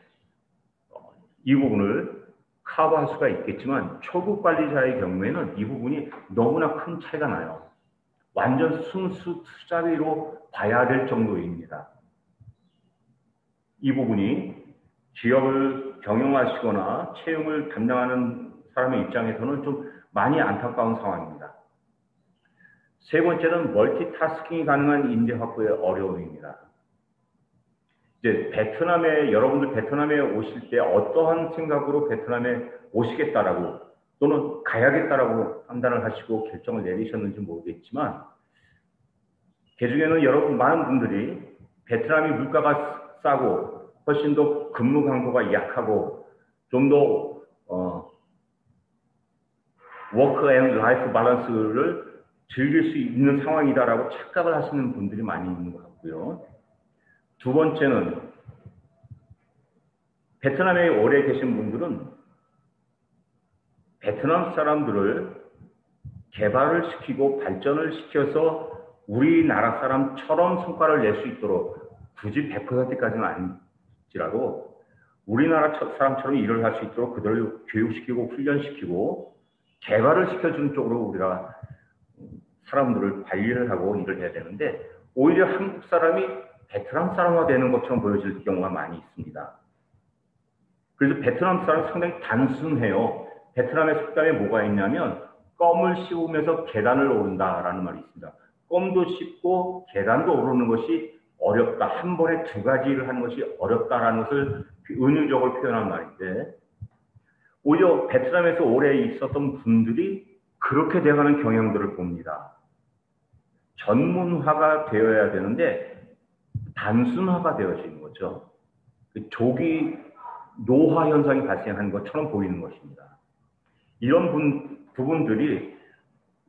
이 부분을 커버할 수가 있겠지만 초급 관리자의 경우에는 이 부분이 너무나 큰 차이가 나요. 완전 순수 투자비로 봐야 될 정도입니다. 이 부분이 기업을 경영하시거나 채용을 담당하는 사람의 입장에서는 좀 많이 안타까운 상황입니다. 세 번째는 멀티타스킹이 가능한 인재 확보의 어려움입니다. 이제 여러분들 베트남에 오실 때 어떠한 생각으로 베트남에 오시겠다라고 또는 가야겠다라고 판단을 하시고 결정을 내리셨는지 모르겠지만 그중에는 많은 분들이 베트남이 물가가 싸고 훨씬 더 근무 강도가 약하고 좀 더 워크 앤 라이프 밸런스를 즐길 수 있는 상황이다라고 착각을 하시는 분들이 많이 있는 것 같고요. 두 번째는 베트남에 오래 계신 분들은 베트남 사람들을 개발을 시키고 발전을 시켜서 우리나라 사람처럼 성과를 낼 수 있도록 굳이 100%까지는 아니지라도 우리나라 사람처럼 일을 할 수 있도록 그들을 교육시키고 훈련시키고 개발을 시켜주는 쪽으로 우리가 사람들을 관리를 하고 일을 해야 되는데 오히려 한국 사람이 베트남 사람화 되는 것처럼 보여질 경우가 많이 있습니다. 그래서 베트남 사람은 상당히 단순해요. 베트남의 속담에 뭐가 있냐면 껌을 씹으면서 계단을 오른다라는 말이 있습니다. 껌도 씹고 계단도 오르는 것이 어렵다. 한 번에 두 가지를 하는 것이 어렵다라는 것을 은유적으로 표현한 말인데 오히려 베트남에서 오래 있었던 분들이 그렇게 돼가는 경향들을 봅니다. 전문화가 되어야 되는데 단순화가 되어지는 거죠. 조기 노화 현상이 발생한 것처럼 보이는 것입니다. 이런 부분들이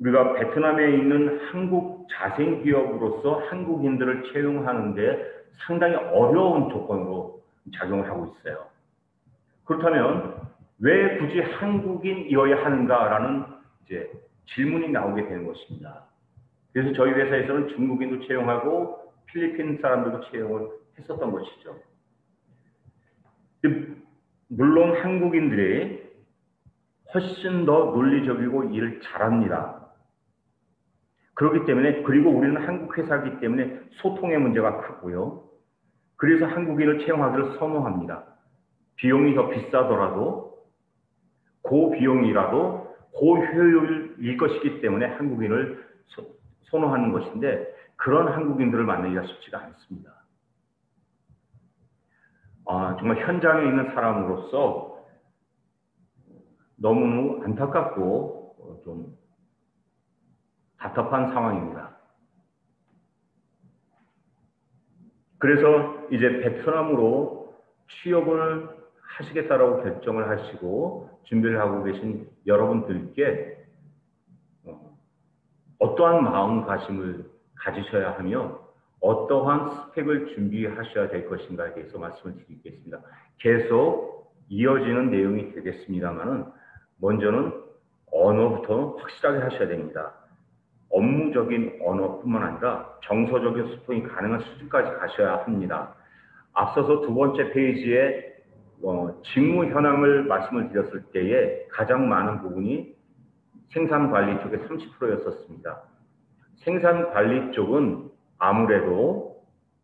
우리가 베트남에 있는 한국 자생 기업으로서 한국인들을 채용하는데 상당히 어려운 조건으로 작용을 하고 있어요. 그렇다면 왜 굳이 한국인이어야 하는가라는 이제 질문이 나오게 되는 것입니다. 그래서 저희 회사에서는 중국인도 채용하고 필리핀 사람들도 채용을 했었던 것이죠. 물론 한국인들이 훨씬 더 논리적이고 일을 잘합니다. 그렇기 때문에, 그리고 우리는 한국 회사이기 때문에 소통의 문제가 크고요. 그래서 한국인을 채용하기를 선호합니다. 비용이 더 비싸더라도 고비용이라도 고효율일 것이기 때문에 한국인을 선호하는 것인데, 그런 한국인들을 만나기가 쉽지가 않습니다. 정말 현장에 있는 사람으로서 너무 안타깝고 좀 답답한 상황입니다. 그래서 이제 베트남으로 취업을 하시겠다라고 결정을 하시고 준비를 하고 계신 여러분들께 어떠한 마음가짐을 가지셔야 하며 어떠한 스펙을 준비하셔야 될 것인가에 대해서 말씀을 드리겠습니다. 계속 이어지는 내용이 되겠습니다만은 먼저는 언어부터 확실하게 하셔야 됩니다. 업무적인 언어뿐만 아니라 정서적인 소통이 가능한 수준까지 가셔야 합니다. 앞서서 두 번째 페이지에 직무 현황을 말씀을 드렸을 때에 가장 많은 부분이 생산관리 쪽에 30%였었습니다. 생산관리 쪽은 아무래도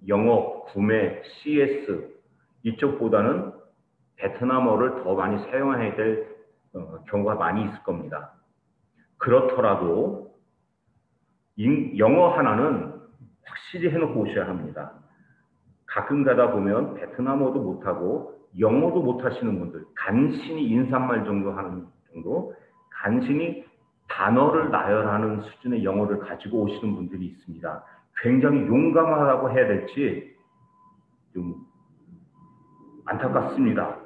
영업, 구매, CS 이쪽보다는 베트남어를 더 많이 사용해야 될 경우가 많이 있을 겁니다. 그렇더라도 영어 하나는 확실히 해놓고 오셔야 합니다. 가끔 가다 보면 베트남어도 못하고 영어도 못하시는 분들, 간신히 인사말 정도 하는 정도, 간신히 단어를 나열하는 수준의 영어를 가지고 오시는 분들이 있습니다. 굉장히 용감하다고 해야 될지 좀 안타깝습니다.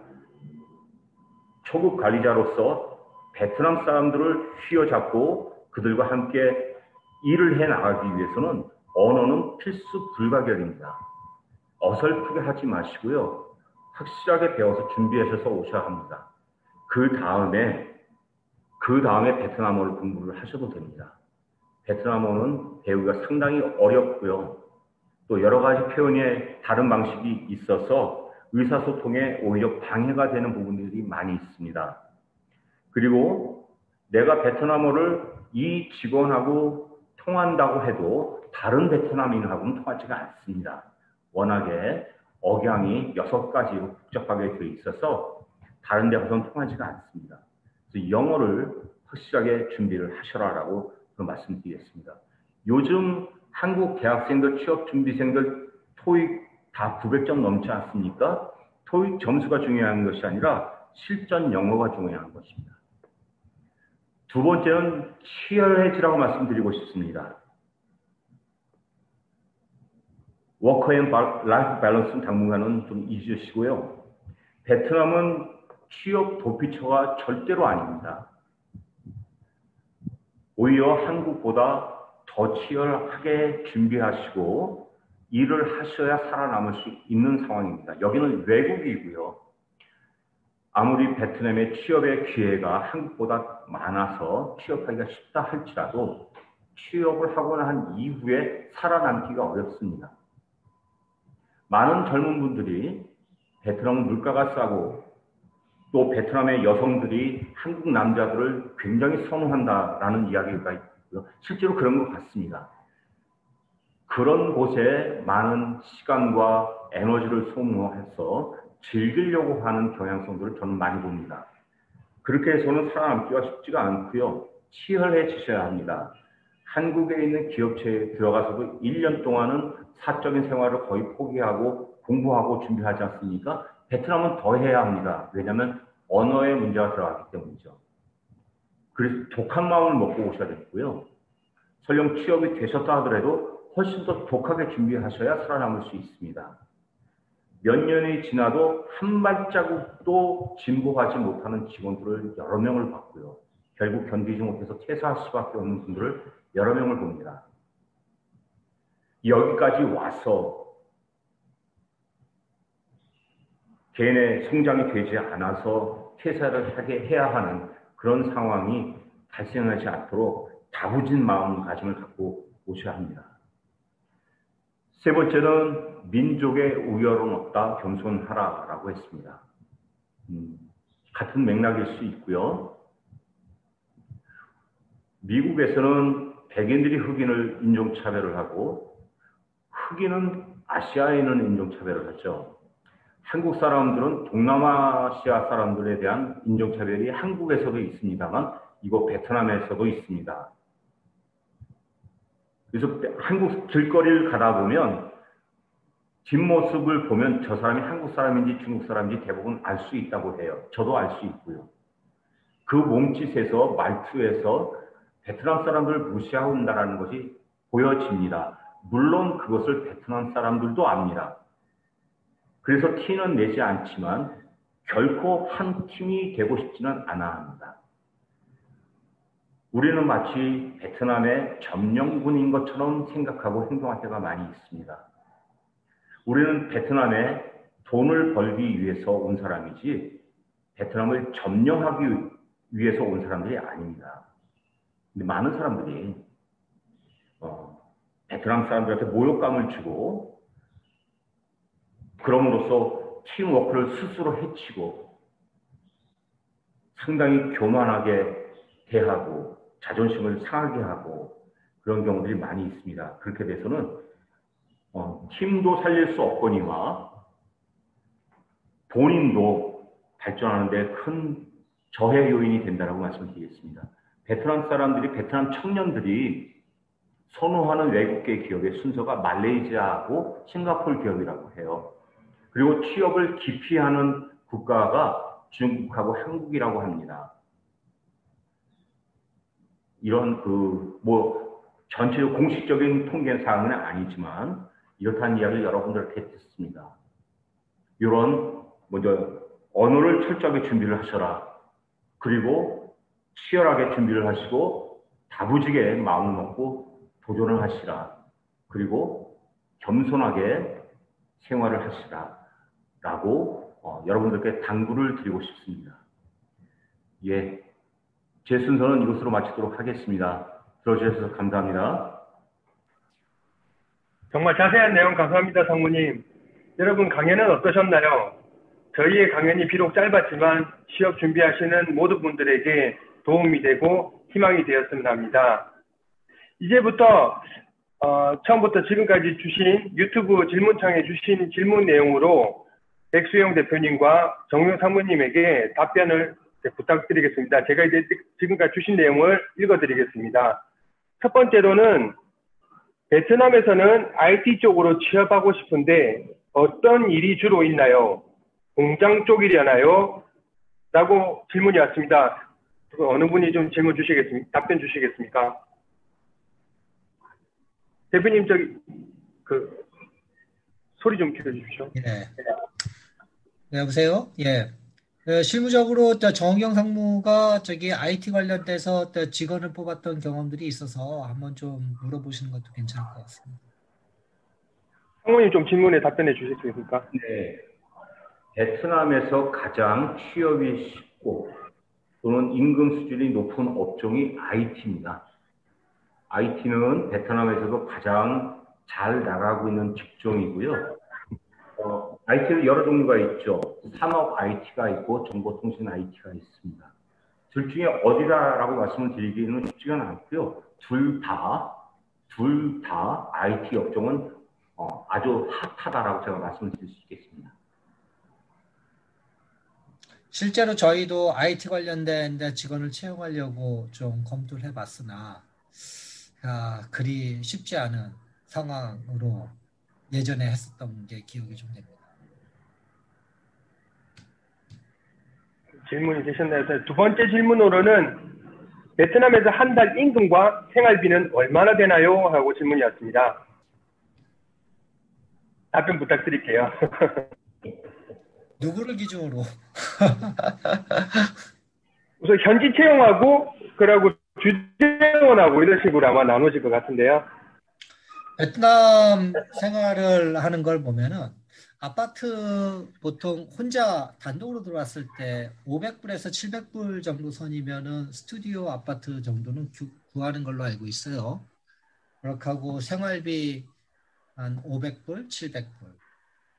초급 관리자로서 베트남 사람들을 휘어잡고 그들과 함께 일을 해 나가기 위해서는 언어는 필수 불가결입니다. 어설프게 하지 마시고요. 확실하게 배워서 준비하셔서 오셔야 합니다. 그 다음에 베트남어를 공부를 하셔도 됩니다. 베트남어는 배우기가 상당히 어렵고요. 또 여러 가지 표현의 다른 방식이 있어서 의사소통에 오히려 방해가 되는 부분들이 많이 있습니다. 그리고 내가 베트남어를 이 직원하고 통한다고 해도 다른 베트남인하고는 통하지가 않습니다. 워낙에 억양이 6가지로 복잡하게 되어 있어서 다른 데 가서는 통하지가 않습니다. 그래서 영어를 확실하게 준비를 하셔라라고 말씀드리겠습니다. 요즘 한국 대학생들, 취업준비생들 토익 다 900점 넘지 않습니까? 토익 점수가 중요한 것이 아니라 실전 영어가 중요한 것입니다. 두 번째는 치열해지라고 말씀드리고 싶습니다. 워커 앤 라이프 밸런스는 당분간은 좀 잊으시고요. 베트남은 취업 도피처가 절대로 아닙니다. 오히려 한국보다 더 치열하게 준비하시고 일을 하셔야 살아남을 수 있는 상황입니다. 여기는 외국이고요. 아무리 베트남의 취업의 기회가 한국보다 많아서 취업하기가 쉽다 할지라도 취업을 하고 난 이후에 살아남기가 어렵습니다. 많은 젊은 분들이 베트남 물가가 싸고 또 베트남의 여성들이 한국 남자들을 굉장히 선호한다라는 이야기가 있고요. 실제로 그런 것 같습니다. 그런 곳에 많은 시간과 에너지를 소모해서 즐기려고 하는 경향성들을 저는 많이 봅니다. 그렇게 해서는 살아남기가 쉽지가 않고요. 치열해지셔야 합니다. 한국에 있는 기업체에 들어가서도 1년 동안은 사적인 생활을 거의 포기하고 공부하고 준비하지 않습니까? 베트남은 더 해야 합니다. 왜냐하면 언어의 문제가 들어가기 때문이죠. 그래서 독한 마음을 먹고 오셔야 되고요. 설령 취업이 되셨다 하더라도 훨씬 더 독하게 준비하셔야 살아남을 수 있습니다. 몇 년이 지나도 한 발자국도 진보하지 못하는 직원들을 여러 명을 봤고요. 결국 견디지 못해서 퇴사할 수밖에 없는 분들을 여러 명을 봅니다. 여기까지 와서 개인의 성장이 되지 않아서 퇴사를 하게 해야 하는 그런 상황이 발생하지 않도록 다부진 마음가짐을 갖고 오셔야 합니다. 세 번째는 민족의 우열은 없다 겸손하라라고 했습니다. 같은 맥락일 수 있고요. 미국에서는 백인들이 흑인을 인종차별을 하고 흑인은 아시아인은 인종차별을 하죠. 한국 사람들은 동남아시아 사람들에 대한 인종차별이 한국에서도 있습니다만 이거 베트남에서도 있습니다. 그래서 한국 길거리를 가다 보면 뒷모습을 보면 저 사람이 한국 사람인지 중국 사람인지 대부분 알 수 있다고 해요. 저도 알 수 있고요. 그 몸짓에서 말투에서 베트남 사람들을 무시한다는 것이 보여집니다. 물론 그것을 베트남 사람들도 압니다. 그래서 티는 내지 않지만 결코 한 팀이 되고 싶지는 않아 합니다. 우리는 마치 베트남의 점령군인 것처럼 생각하고 행동할 때가 많이 있습니다. 우리는 베트남에 돈을 벌기 위해서 온 사람이지 베트남을 점령하기 위해서 온 사람들이 아닙니다. 근데 많은 사람들이 베트남 사람들한테 모욕감을 주고 그럼으로써 팀워크를 스스로 해치고 상당히 교만하게 대하고 자존심을 상하게 하고 그런 경우들이 많이 있습니다. 그렇게 돼서는 팀도 살릴 수 없거니와 본인도 발전하는 데 큰 저해 요인이 된다고 말씀드리겠습니다. 베트남 사람들이, 베트남 청년들이 선호하는 외국계 기업의 순서가 말레이시아하고 싱가포르 기업이라고 해요. 그리고 취업을 기피하는 국가가 중국하고 한국이라고 합니다. 이런 전체적 공식적인 통계 사항은 아니지만 이렇다는 이야기를 여러분들께 듣습니다. 이런 먼저 언어를 철저하게 준비를 하셔라. 그리고 치열하게 준비를 하시고 다부지게 마음을 먹고 도전을 하시라. 그리고 겸손하게 생활을 하시라. 라고 여러분들께 당부를 드리고 싶습니다. 예, 제 순서는 이것으로 마치도록 하겠습니다. 들어주셔서 감사합니다. 정말 자세한 내용 감사합니다, 상무님. 여러분 강연은 어떠셨나요? 저희의 강연이 비록 짧았지만 취업 준비하시는 모든 분들에게 도움이 되고 희망이 되었으면 합니다. 이제부터 처음부터 지금까지 주신 유튜브 질문창에 주신 질문 내용으로 백수영 대표님과 정용 상무님에게 답변을 부탁드리겠습니다. 제가 이제 지금까지 주신 내용을 읽어드리겠습니다. 첫 번째로는 베트남에서는 IT 쪽으로 취업하고 싶은데 어떤 일이 주로 있나요? 공장 쪽이려나요? 라고 질문이 왔습니다. 어느 분이 좀 답변 주시겠습니까? 대표님, 소리 좀 켜주십시오. 예. 네, 여보세요? 예. 실무적으로 정경 상무가 IT 관련돼서 직원을 뽑았던 경험들이 있어서 한번 좀 물어보시는 것도 괜찮을 것 같습니다. 상무님 좀 질문에 답변해 주시겠습니까? 네. 베트남에서 가장 취업이 쉽고 또는 임금 수준이 높은 업종이 IT입니다. IT는 베트남에서도 가장 잘 나가고 있는 직종이고요. IT는 여러 종류가 있죠. 산업 IT가 있고 정보통신 IT가 있습니다. 둘 중에 어디다라고 말씀을 드리기는 쉽지가 않고요. 둘 다 IT 업종은 아주 핫하다라고 제가 말씀을 드릴 수 있겠습니다. 실제로 저희도 IT 관련된 직원을 채용하려고 좀 검토를 해봤으나 그리 쉽지 않은 상황으로 예전에 했었던 게 기억이 좀 됩니다. 질문이 되셨나요? 두 번째 질문으로는 베트남에서 한 달 임금과 생활비는 얼마나 되나요? 하고 질문이 왔습니다. 답변 부탁드릴게요. 누구를 기준으로? 우선 현지 채용하고 그러고 주재원하고 이런 식으로 아마 나눠질 것 같은데요. 베트남 생활을 하는 걸 보면은 아파트 보통 혼자 단독으로 들어왔을 때 500불에서 700불 정도 선이면은 스튜디오 아파트 정도는 구하는 걸로 알고 있어요. 그렇게 하고 생활비 한 500불, 700불.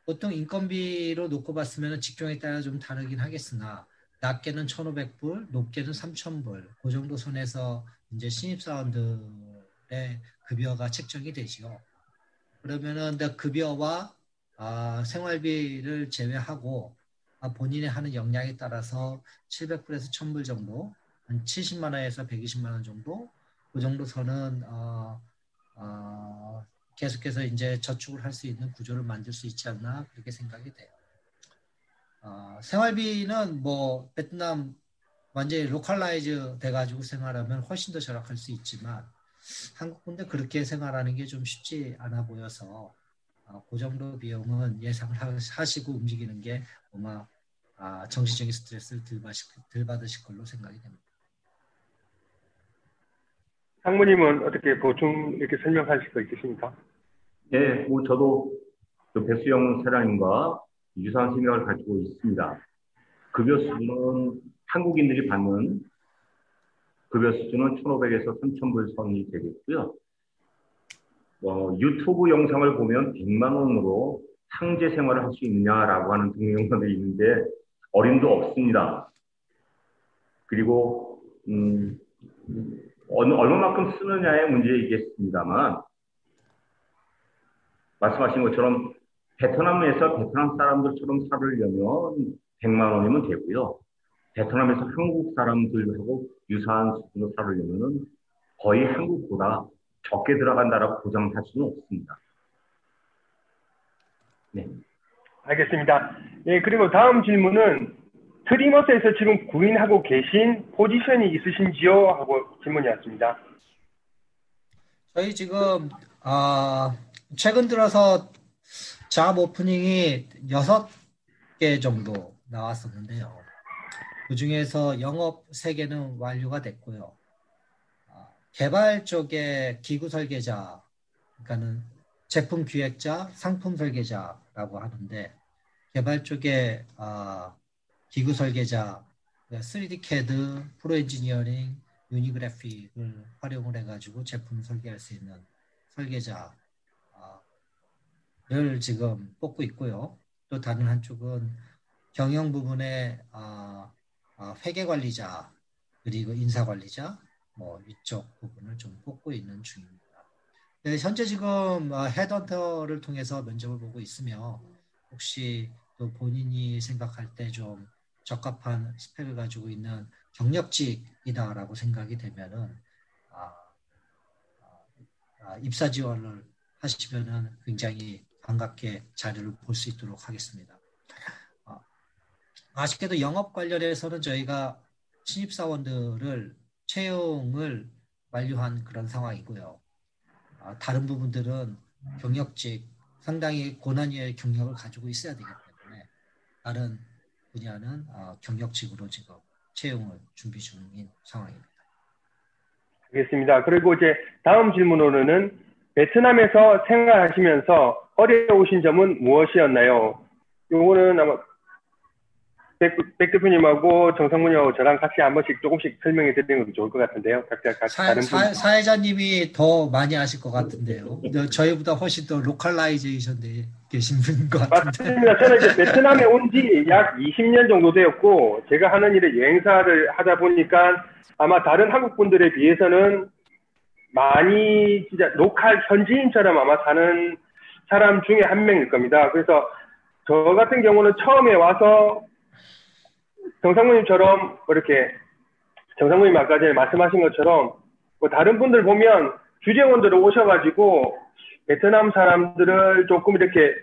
보통 인건비로 놓고 봤으면 직종에 따라 좀 다르긴 하겠으나 낮게는 1,500불, 높게는 3,000불 그 정도 선에서 이제 신입사원들의 급여가 책정이 되지요. 그러면은 급여와 생활비를 제외하고 본인이 하는 역량에 따라서 700불에서 1,000불 정도, 한 70만 원에서 120만 원 정도 그 정도 선은 계속해서 이제 저축을 할 수 있는 구조를 만들 수 있지 않나 그렇게 생각이 돼요. 생활비는 뭐 베트남 완전히 로컬라이즈 돼가지고 생활하면 훨씬 더 절약할 수 있지만 한국 분들 그렇게 생활하는 게 좀 쉽지 않아 보여서 그 정도 비용은 예상을 하시고 움직이는 게 아마 정신적인 스트레스를 덜 받으실 걸로 생각이 됩니다. 상무님은 어떻게 보충 이렇게 설명하실 거 있으십니까? 네, 뭐 저도 백수영 사장님과 유사한 생각을 가지고 있습니다. 급여 수준은 한국인들이 받는 급여 수준은 1,500에서 3,000불 선이 되겠고요. 유튜브 영상을 보면 100만 원으로 상제 생활을 할 수 있느냐라고 하는 동영상도 있는데 어림도 없습니다. 그리고 얼마만큼 쓰느냐의 문제이겠습니다만 말씀하신 것처럼 베트남에서 베트남 사람들처럼 살으려면 100만 원이면 되고요. 베트남에서 한국 사람들하고 유사한 수준으로 살으려면 거의 한국보다 적게 들어간다라고 보장할 수는 없습니다. 네. 알겠습니다. 예, 그리고 다음 질문은 트리머스에서 지금 구인하고 계신 포지션이 있으신지요? 하고 질문이 왔습니다. 저희 지금 최근 들어서 잡 오프닝이 6개 정도 나왔었는데요. 그 중에서 영업 3개는 완료가 됐고요. 개발 쪽에 기구 설계자, 그러니까는 제품 기획자, 상품 설계자라고 하는데 개발 쪽에 기구 설계자, 3D CAD, 프로 엔지니어링, 유니그래픽을 활용을 해가지고 제품 설계할 수 있는 설계자를 지금 뽑고 있고요. 또 다른 한쪽은 경영 부분에 회계관리자 그리고 인사관리자 이쪽 부분을 좀 뽑고 있는 중입니다. 네, 현재 지금 헤드헌터를 통해서 면접을 보고 있으며 혹시 또 본인이 생각할 때 좀 적합한 스펙을 가지고 있는 경력직이다라고 생각이 되면은 입사 지원을 하시면은 굉장히 반갑게 자료를 볼 수 있도록 하겠습니다. 아쉽게도 영업 관련해서는 저희가 신입사원들을 채용을 완료한 그런 상황이고요. 다른 부분들은 경력직 상당히 고난이의 경력을 가지고 있어야 되기 때문에 다른 분야는 경력직으로 지금 채용을 준비 중인 상황입니다. 알겠습니다. 그리고 이제 다음 질문으로는 베트남에서 생활하시면서 어려우신 점은 무엇이었나요? 요거는 아마 백 대표님하고 정상무님하고 저랑 같이 한 번씩 조금씩 설명해 드리는 것도 좋을 것 같은데요. 각자 다른 사회자님이 더 많이 아실 것 같은데요. 저희보다 훨씬 더 로컬라이제이션 돼 계신 분인 것 같은데. 맞습니다. 저는 이제 베트남에 온 지 약 20년 정도 되었고 제가 하는 일에 여행사를 하다 보니까 아마 다른 한국 분들에 비해서는 많이 진짜 로컬 현지인처럼 아마 사는 사람 중에 한 명일 겁니다. 그래서 저 같은 경우는 처음에 와서 정상무님처럼 이렇게 정상무님 아까 전에 말씀하신 것처럼 다른 분들 보면 주재원들 오셔가지고 베트남 사람들을 조금 이렇게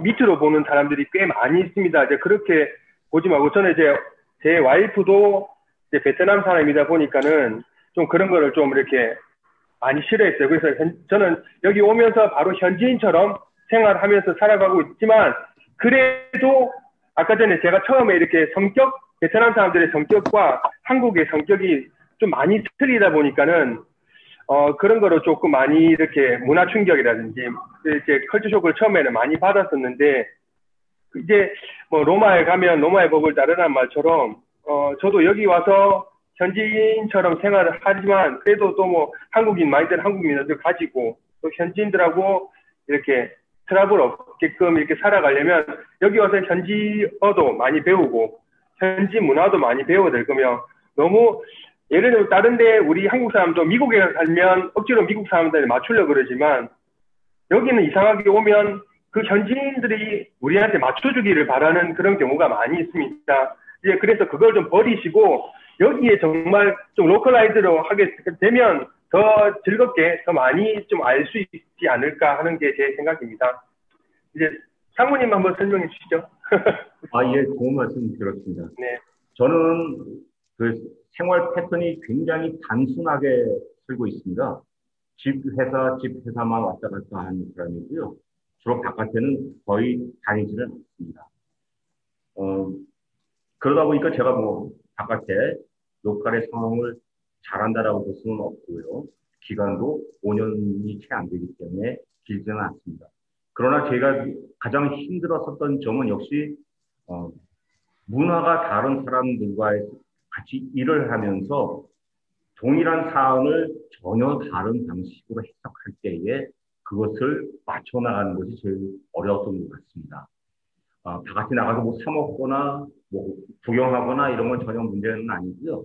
밑으로 보는 사람들이 꽤 많이 있습니다. 이제 그렇게 보지 말고 저는 이제 제 와이프도 이제 베트남 사람이다 보니까는 좀 그런 거를 좀 이렇게 많이 싫어했어요. 그래서 저는 여기 오면서 바로 현지인처럼 생활하면서 살아가고 있지만 그래도 아까 전에 제가 처음에 이렇게 베트남 사람들의 성격과 한국의 성격이 좀 많이 틀리다 보니까는 그런 거로 조금 많이 이렇게 문화 충격이라든지 이제 컬처 쇼크를 처음에는 많이 받았었는데 이제 뭐 로마에 가면 로마의 법을 따르라는 말처럼 저도 여기 와서 현지인처럼 생활을 하지만 그래도 또 뭐 한국인 마인드는 한국 민족을 가지고 또 현지인들하고 이렇게 트러블 없게끔 이렇게 살아가려면 여기 와서 현지어도 많이 배우고 현지 문화도 많이 배워야 될 거며 너무 예를 들어 다른데 우리 한국 사람도 미국에 살면 억지로 미국 사람들에 맞추려고 그러지만 여기는 이상하게 오면 그 현지인들이 우리한테 맞춰주기를 바라는 그런 경우가 많이 있습니다. 이제 그래서 그걸 좀 버리시고 여기에 정말 좀 로컬라이즈로 하게 되면 더 즐겁게 더 많이 좀 알 수 있지 않을까 하는 게 제 생각입니다. 이제 상무님 한번 설명해 주시죠. 예, 좋은 말씀 들었습니다. 네. 저는 그 생활 패턴이 굉장히 단순하게 살고 있습니다. 집, 회사만 왔다 갔다 하는 사람이고요. 주로 바깥에는 거의 다니지는 않습니다. 그러다 보니까 제가 뭐 바깥에 로컬의 상황을 잘한다라고 볼 수는 없고요. 기간도 5년이 채 안 되기 때문에 길지는 않습니다. 그러나 제가 가장 힘들었었던 점은 역시 문화가 다른 사람들과 같이 일을 하면서 동일한 사안을 전혀 다른 방식으로 해석할 때에 그것을 맞춰 나가는 것이 제일 어려웠던 것 같습니다. 바깥에 나가서 뭐 사 먹거나 뭐 구경하거나 이런 건 전혀 문제는 아니고요.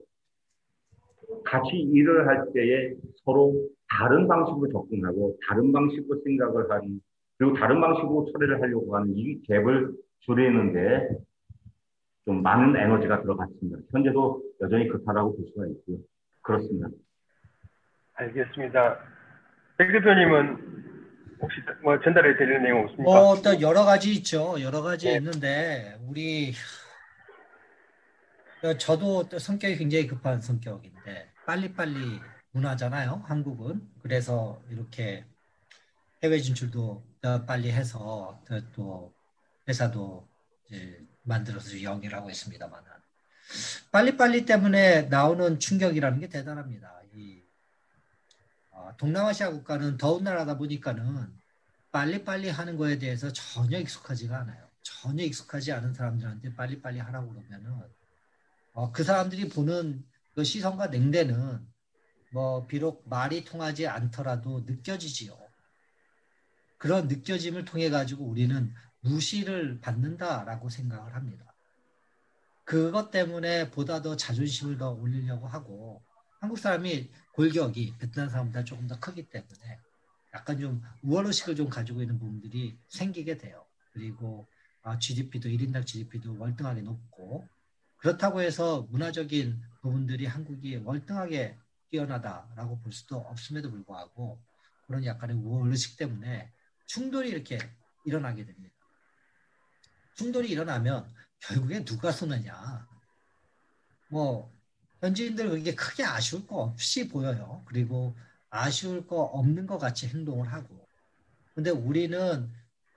같이 일을 할 때에 서로 다른 방식으로 접근하고 다른 방식으로 생각을 하는 그리고 다른 방식으로 처리를 하려고 하는 이 갭을 줄이는데 좀 많은 에너지가 들어갔습니다. 현재도 여전히 그렇다라고 볼 수가 있고요. 그렇습니다. 알겠습니다. 백 대표님은 혹시 뭐 전달해 드리는 내용 없습니까? 또 여러 가지 있죠. 여러 가지 네. 있는데 저도 또 성격이 굉장히 급한 성격인데 빨리빨리 문화잖아요. 한국은. 그래서 이렇게 해외 진출도 빨리 해서 또 회사도 이제 만들어서 영위를 하고 있습니다만 빨리빨리 때문에 나오는 충격이라는 게 대단합니다. 동남아시아 국가는 더운 나라다 보니까는 빨리빨리 하는 거에 대해서 전혀 익숙하지가 않아요. 전혀 익숙하지 않은 사람들한테 빨리빨리 하라고 그러면은 그 사람들이 보는 그 시선과 냉대는 뭐 비록 말이 통하지 않더라도 느껴지지요. 그런 느껴짐을 통해 가지고 우리는 무시를 받는다라고 생각을 합니다. 그것 때문에 보다 더 자존심을 더 올리려고 하고 한국 사람이 골격이 베트남 사람보다 조금 더 크기 때문에 약간 좀 우월의식을 좀 가지고 있는 부분들이 생기게 돼요. 그리고 GDP도 1인당 GDP도 월등하게 높고 그렇다고 해서 문화적인 부분들이 한국이 월등하게 뛰어나다라고 볼 수도 없음에도 불구하고 그런 약간의 우월의식 때문에 충돌이 이렇게 일어나게 됩니다. 충돌이 일어나면 결국에 누가 쏘느냐. 뭐 현지인들 그게 크게 아쉬울 거 없이 보여요. 그리고 아쉬울 거 없는 것 같이 행동을 하고. 근데 우리는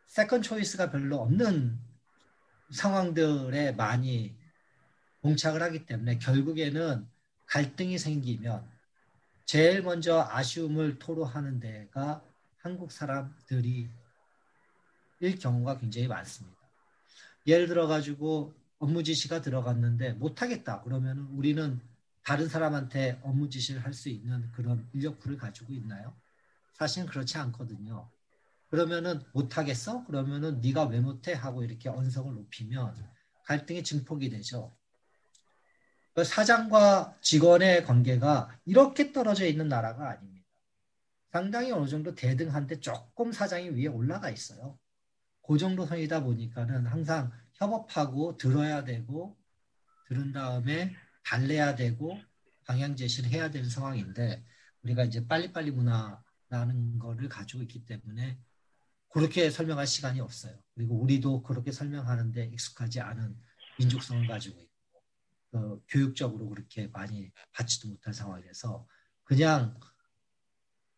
세컨 초이스가 별로 없는 상황들에 많이 봉착을 하기 때문에 결국에는 갈등이 생기면 제일 먼저 아쉬움을 토로하는 데가 한국 사람들이 일 경우가 굉장히 많습니다. 예를 들어 가지고 업무 지시가 들어갔는데 못하겠다 그러면 우리는 다른 사람한테 업무 지시를 할 수 있는 그런 인력풀을 가지고 있나요? 사실은 그렇지 않거든요. 그러면은 못하겠어? 그러면은 네가 왜 못해? 하고 이렇게 언성을 높이면 갈등이 증폭이 되죠. 사장과 직원의 관계가 이렇게 떨어져 있는 나라가 아닙니다. 상당히 어느 정도 대등한데 조금 사장이 위에 올라가 있어요. 그 정도 선이다 보니까는 항상 협업하고 들어야 되고 들은 다음에 달래야 되고 방향 제시를 해야 되는 상황인데 우리가 이제 빨리빨리 문화라는 거를 가지고 있기 때문에 그렇게 설명할 시간이 없어요. 그리고 우리도 그렇게 설명하는데 익숙하지 않은 민족성을 가지고 있고 교육적으로 그렇게 많이 받지도 못한 상황에서 그냥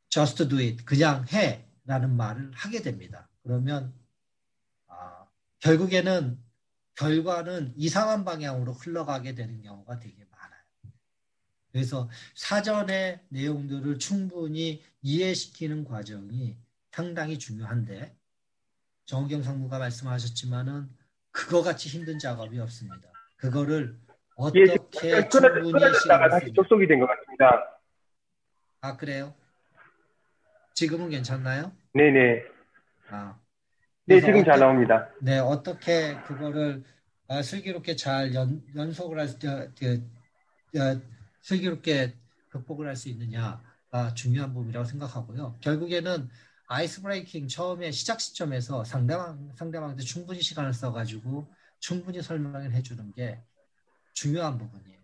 just do it, 그냥 해라는 말을 하게 됩니다. 그러면 결국에는 결과는 이상한 방향으로 흘러가게 되는 경우가 되게 많아요. 그래서 사전의 내용들을 충분히 이해시키는 과정이 상당히 중요한데 정우경 상무가 말씀하셨지만은 그거 같이 힘든 작업이 없습니다. 그거를 어떻게 충분히 끊어졌다가 다시 접속이 된 것 같습니다. 그래요? 지금은 괜찮나요? 네네. 네, 지금 잘 나옵니다. 네, 어떻게 그거를 슬기롭게 잘 연속을 슬기롭게 극복을 할 수 있느냐가 중요한 부분이라고 생각하고요. 결국에는 아이스 브레이킹 처음에 시작 시점에서 상대방한테 충분히 시간을 써가지고 충분히 설명을 해주는 게 중요한 부분이에요.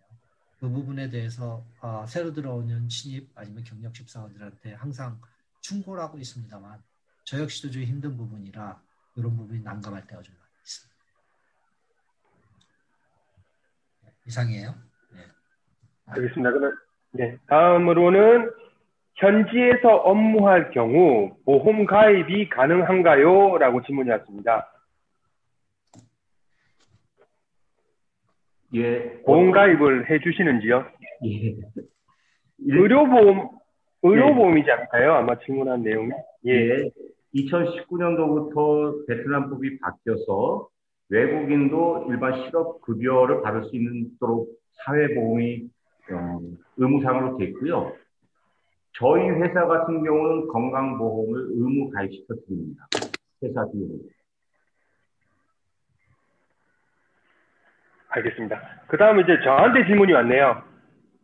그 부분에 대해서 새로 들어오는 신입 아니면 경력직 사원들한테 항상 충고를 하고 있습니다만 저 역시도 좀 힘든 부분이라 이런 부분이 난감할 때가 좀 많이 있습니다. 네, 이상이에요. 네. 알겠습니다. 그러면 네, 다음으로는 현지에서 업무할 경우 보험 가입이 가능한가요? 라고 질문이 왔습니다. 예. 보험 가입을 해주시는지요? 예. 의료보험이지 않을까요? 아마 질문한 내용이. 예. 2019년도부터 베트남법이 바뀌어서 외국인도 일반 실업급여를 받을 수 있도록 사회보험이 의무상으로 됐고요. 저희 회사 같은 경우는 건강보험을 의무 가입시켜 드립니다. 회사 비용. 알겠습니다. 그 다음 이제 저한테 질문이 왔네요.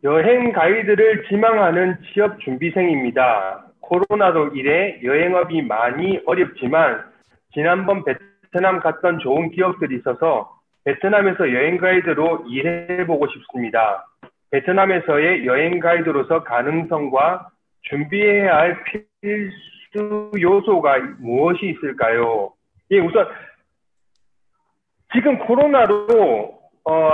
여행 가이드를 지망하는 취업 준비생입니다. 코로나로 인해 여행업이 많이 어렵지만 지난번 베트남 갔던 좋은 기억들이 있어서 베트남에서 여행 가이드로 일해보고 싶습니다. 베트남에서의 여행 가이드로서 가능성과 준비해야 할 필수 요소가 무엇이 있을까요? 예, 우선 지금 코로나로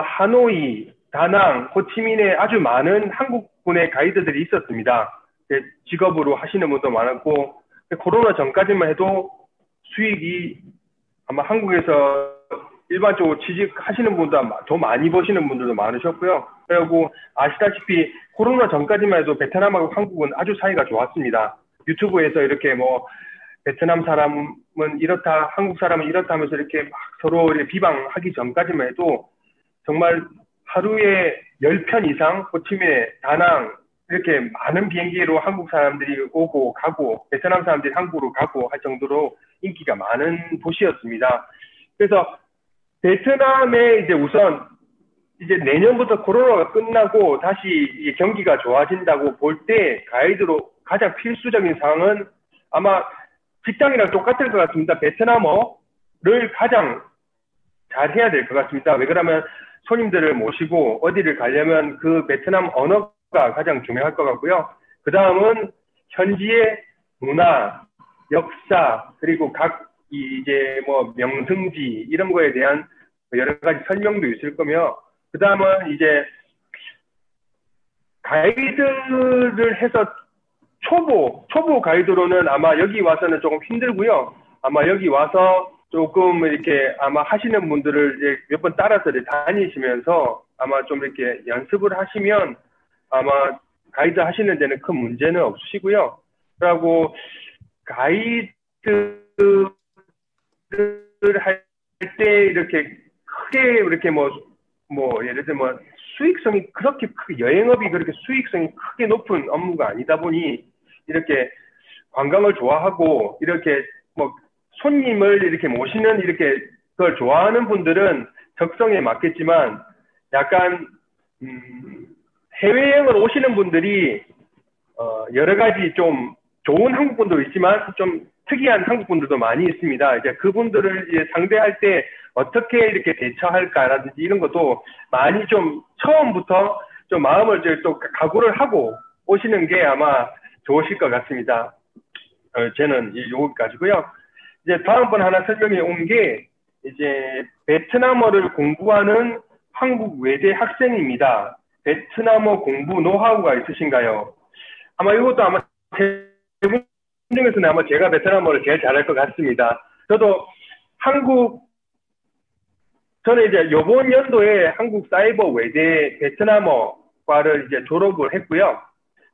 하노이, 다낭, 호치민에 아주 많은 한국분의 가이드들이 있었습니다. 직업으로 하시는 분도 많았고 코로나 전까지만 해도 수익이 아마 한국에서 일반적으로 취직하시는 분도 더 많이 버시는 분들도 많으셨고요. 그리고 아시다시피 코로나 전까지만 해도 베트남하고 한국은 아주 사이가 좋았습니다. 유튜브에서 이렇게 뭐 베트남 사람은 이렇다, 한국 사람은 이렇다 하면서 이렇게 막 서로 이렇게 비방하기 전까지만 해도 정말 하루에 10편 이상 호치민에 다낭 이렇게 많은 비행기로 한국 사람들이 오고 가고 베트남 사람들이 한국으로 가고 할 정도로 인기가 많은 도시였습니다. 그래서 베트남에 이제 우선 이제 내년부터 코로나가 끝나고 다시 경기가 좋아진다고 볼 때 가이드로 가장 필수적인 사항은 아마 직장이랑 똑같을 것 같습니다. 베트남어를 가장 잘 해야 될 것 같습니다. 왜 그러면 손님들을 모시고 어디를 가려면 그 베트남 언어가 가장 중요할 것 같고요. 그 다음은 현지의 문화, 역사, 그리고 각 이제 뭐 명승지 이런 거에 대한 여러 가지 설명도 있을 거며, 그 다음은 이제 가이드를 해서 초보 가이드로는 아마 여기 와서는 조금 힘들고요. 아마 여기 와서 조금 이렇게 아마 하시는 분들을 이제 몇 번 따라서 다니시면서 아마 좀 이렇게 연습을 하시면 아마 가이드 하시는 데는 큰 문제는 없으시고요. 그리고 가이드를 할 때 이렇게 크게 이렇게 뭐 예를 들면 뭐 수익성이 그렇게 크게 여행업이 그렇게 수익성이 크게 높은 업무가 아니다 보니 이렇게 관광을 좋아하고 이렇게 뭐 손님을 이렇게 모시는 이렇게 그걸 좋아하는 분들은 적성에 맞겠지만 약간 해외여행을 오시는 분들이 여러 가지 좀 좋은 한국 분도 있지만 좀 특이한 한국 분들도 많이 있습니다. 이제 그분들을 이제 상대할 때 어떻게 이렇게 대처할까라든지 이런 것도 많이 좀 처음부터 좀 마음을 또 각오를 하고 오시는 게 아마 좋으실 것 같습니다. 저는 여기까지고요. 이제 다음번 하나 설명해 온 게 이제 베트남어를 공부하는 한국 외대 학생입니다. 베트남어 공부 노하우가 있으신가요? 아마 이것도 아마 세 분 중에서는 아마 제가 베트남어를 제일 잘할 것 같습니다. 저도 저는 이제 이번 연도에 한국 사이버 외대 베트남어과를 이제 졸업을 했고요.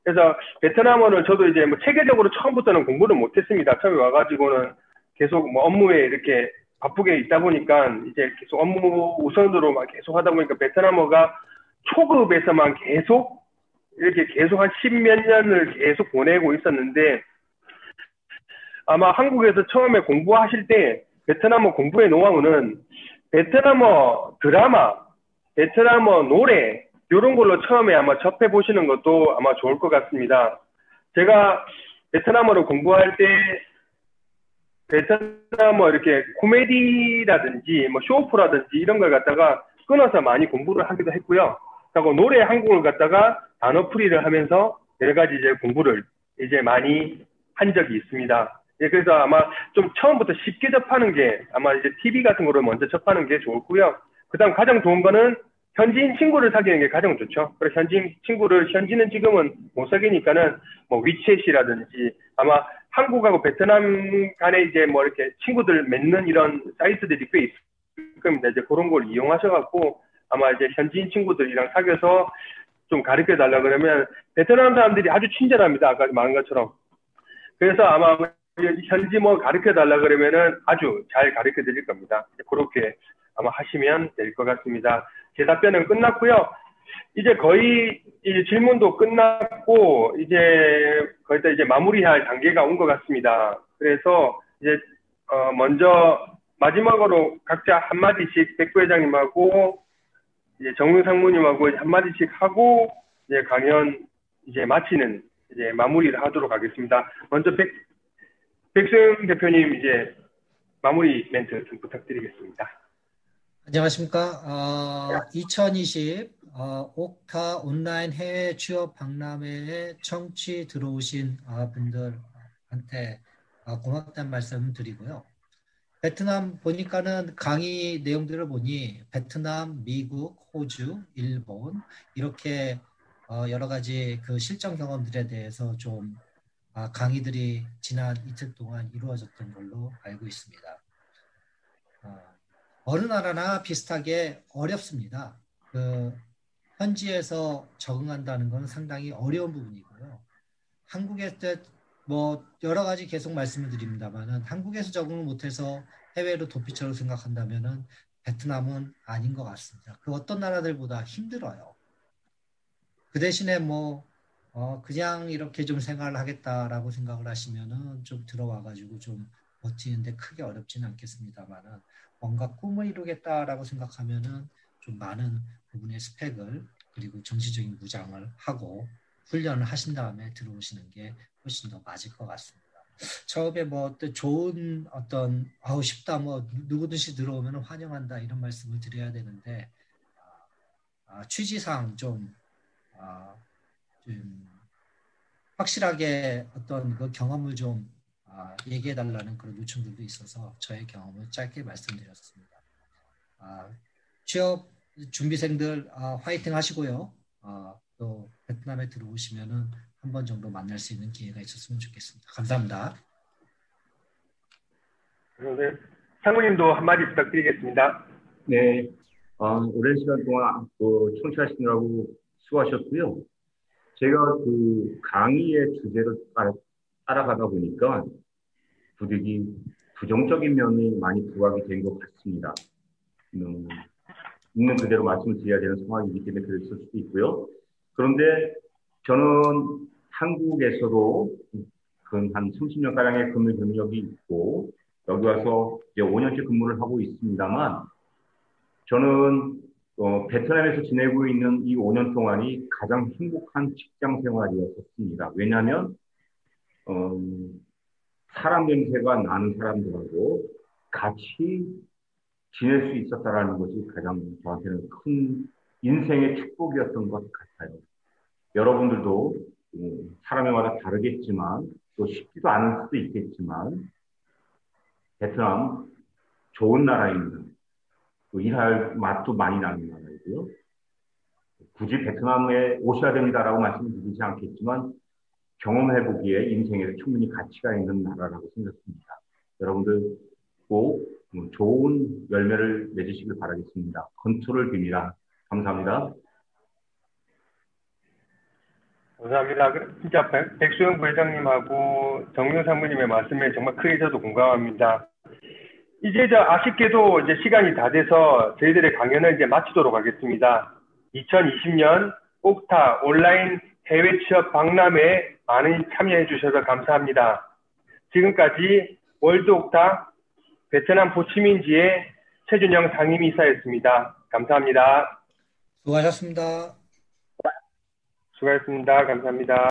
그래서 베트남어를 저도 이제 뭐 체계적으로 처음부터는 공부를 못했습니다. 처음에 와가지고는 계속 뭐 업무에 이렇게 바쁘게 있다 보니까 이제 계속 업무 우선으로 막 계속 하다 보니까 베트남어가 초급에서만 계속 한 십몇 년을 계속 보내고 있었는데 아마 한국에서 처음에 공부하실 때 베트남어 공부의 노하우는 베트남어 드라마, 베트남어 노래 이런 걸로 처음에 아마 접해 보시는 것도 아마 좋을 것 같습니다. 제가 베트남어를 공부할 때 베트남어 이렇게 코미디라든지 뭐 쇼프라든지 이런 걸 갖다가 끊어서 많이 공부를 하기도 했고요. 그리고 노래 한 곡을 갖다가 단어풀이를 하면서 여러 가지 이제 공부를 이제 많이 한 적이 있습니다. 예, 그래서 아마 좀 처음부터 쉽게 접하는 게 아마 이제 TV 같은 거를 먼저 접하는 게 좋고요. 그다음 가장 좋은 거는 현지인 친구를 사귀는 게 가장 좋죠. 그래서 현지는 지금은 못 사귀니까는 뭐 위챗이라든지 아마 한국하고 베트남 간에 이제 뭐 이렇게 친구들 맺는 이런 사이트들이 꽤 있을 겁니다. 이제 그런 걸 이용하셔갖고 아마 이제 현지인 친구들이랑 사귀어서 좀 가르쳐 달라 그러면 베트남 사람들이 아주 친절합니다. 아까 말한 것처럼. 그래서 아마 현지 뭐 가르쳐 달라 그러면은 아주 잘 가르쳐 드릴 겁니다. 그렇게 아마 하시면 될 것 같습니다. 제 답변은 끝났고요. 이제 거의 이제 질문도 끝났고 이제 거의 다 이제 마무리할 단계가 온 것 같습니다. 그래서 이제 먼저 마지막으로 각자 한마디씩 백 부회장님하고 이제 정윤 상무님하고 한마디씩 하고 이제 강연 이제 마치는 이제 마무리를 하도록 하겠습니다. 먼저 백승 대표님 이제 마무리 멘트 좀 부탁드리겠습니다. 안녕하십니까. 2020 옥타 온라인 해외 취업 박람회에 청취 들어오신 분들한테 고맙다는 말씀 드리고요. 베트남 보니까는 강의 내용들을 보니 베트남, 미국, 호주, 일본 이렇게 여러 가지 그 실전 경험들에 대해서 좀 강의들이 지난 이틀 동안 이루어졌던 걸로 알고 있습니다. 어느 나라나 비슷하게 어렵습니다. 현지에서 적응한다는 건 상당히 어려운 부분이고요. 한국에 뭐 여러 가지 계속 말씀을 드립니다만은 한국에서 적응을 못해서 해외로 도피처로 생각한다면은 베트남은 아닌 것 같습니다. 그 어떤 나라들보다 힘들어요. 그 대신에 뭐 그냥 이렇게 좀 생활을 하겠다라고 생각을 하시면은 좀 들어와가지고 좀 버티는데 크게 어렵지는 않겠습니다만은 뭔가 꿈을 이루겠다라고 생각하면은 좀 많은 부분의 스펙을 그리고 정신적인 무장을 하고 훈련을 하신 다음에 들어오시는 게 훨씬 더 맞을 것 같습니다. 처음에 뭐 좋은 어떤 쉽다 뭐 누구든지 들어오면 환영한다 이런 말씀을 드려야 되는데 취지상 좀 확실하게 어떤 그 경험을 좀 얘기해 달라는 그런 요청들도 있어서 저의 경험을 짧게 말씀드렸습니다. 취업 준비생들 화이팅 하시고요. 또 베트남에 들어오시면은 한 번 정도 만날 수 있는 기회가 있었으면 좋겠습니다. 감사합니다. 네, 상무님도 한마디 부탁드리겠습니다. 네, 오랜 시간 동안 청취하시느라고 수고하셨고요. 제가 그 강의의 주제를 따라가다 보니까 부득이 부정적인 면이 많이 부각이 된 것 같습니다. 있는 그대로 말씀을 드려야 되는 상황이기 때문에 그랬을 수도 있고요. 그런데 저는 한국에서도 한 30년가량의 근무 경력이 있고 여기 와서 이제 5년째 근무를 하고 있습니다만 저는 베트남에서 지내고 있는 이 5년 동안이 가장 행복한 직장 생활이었습니다. 왜냐하면 사람 냄새가 나는 사람들하고 같이 지낼 수 있었다라는 것이 가장 저한테는 큰 인생의 축복이었던 것 같아요. 여러분들도 사람마다 다르겠지만 또 쉽지도 않을 수도 있겠지만 베트남 좋은 나라입니다. 또 일할 맛도 많이 나는 나라이고요. 굳이 베트남에 오셔야 됩니다라고 말씀드리지 않겠지만 경험해보기에 인생에 충분히 가치가 있는 나라라고 생각합니다. 여러분들 꼭 좋은 열매를 맺으시길 바라겠습니다. 건투를 빕니다. 감사합니다. 감사합니다. 진짜 백수영 부회장님하고 정윤 상무님의 말씀에 정말 크게 저도 공감합니다. 이제 아쉽게도 이제 시간이 다 돼서 저희들의 강연을 이제 마치도록 하겠습니다. 2020년 옥타 온라인 해외 취업 박람회에 많이 참여해 주셔서 감사합니다. 지금까지 월드 옥타 베트남 호치민지의 최준영 상임이사였습니다. 감사합니다. 수고하셨습니다. 수고하셨습니다. 감사합니다.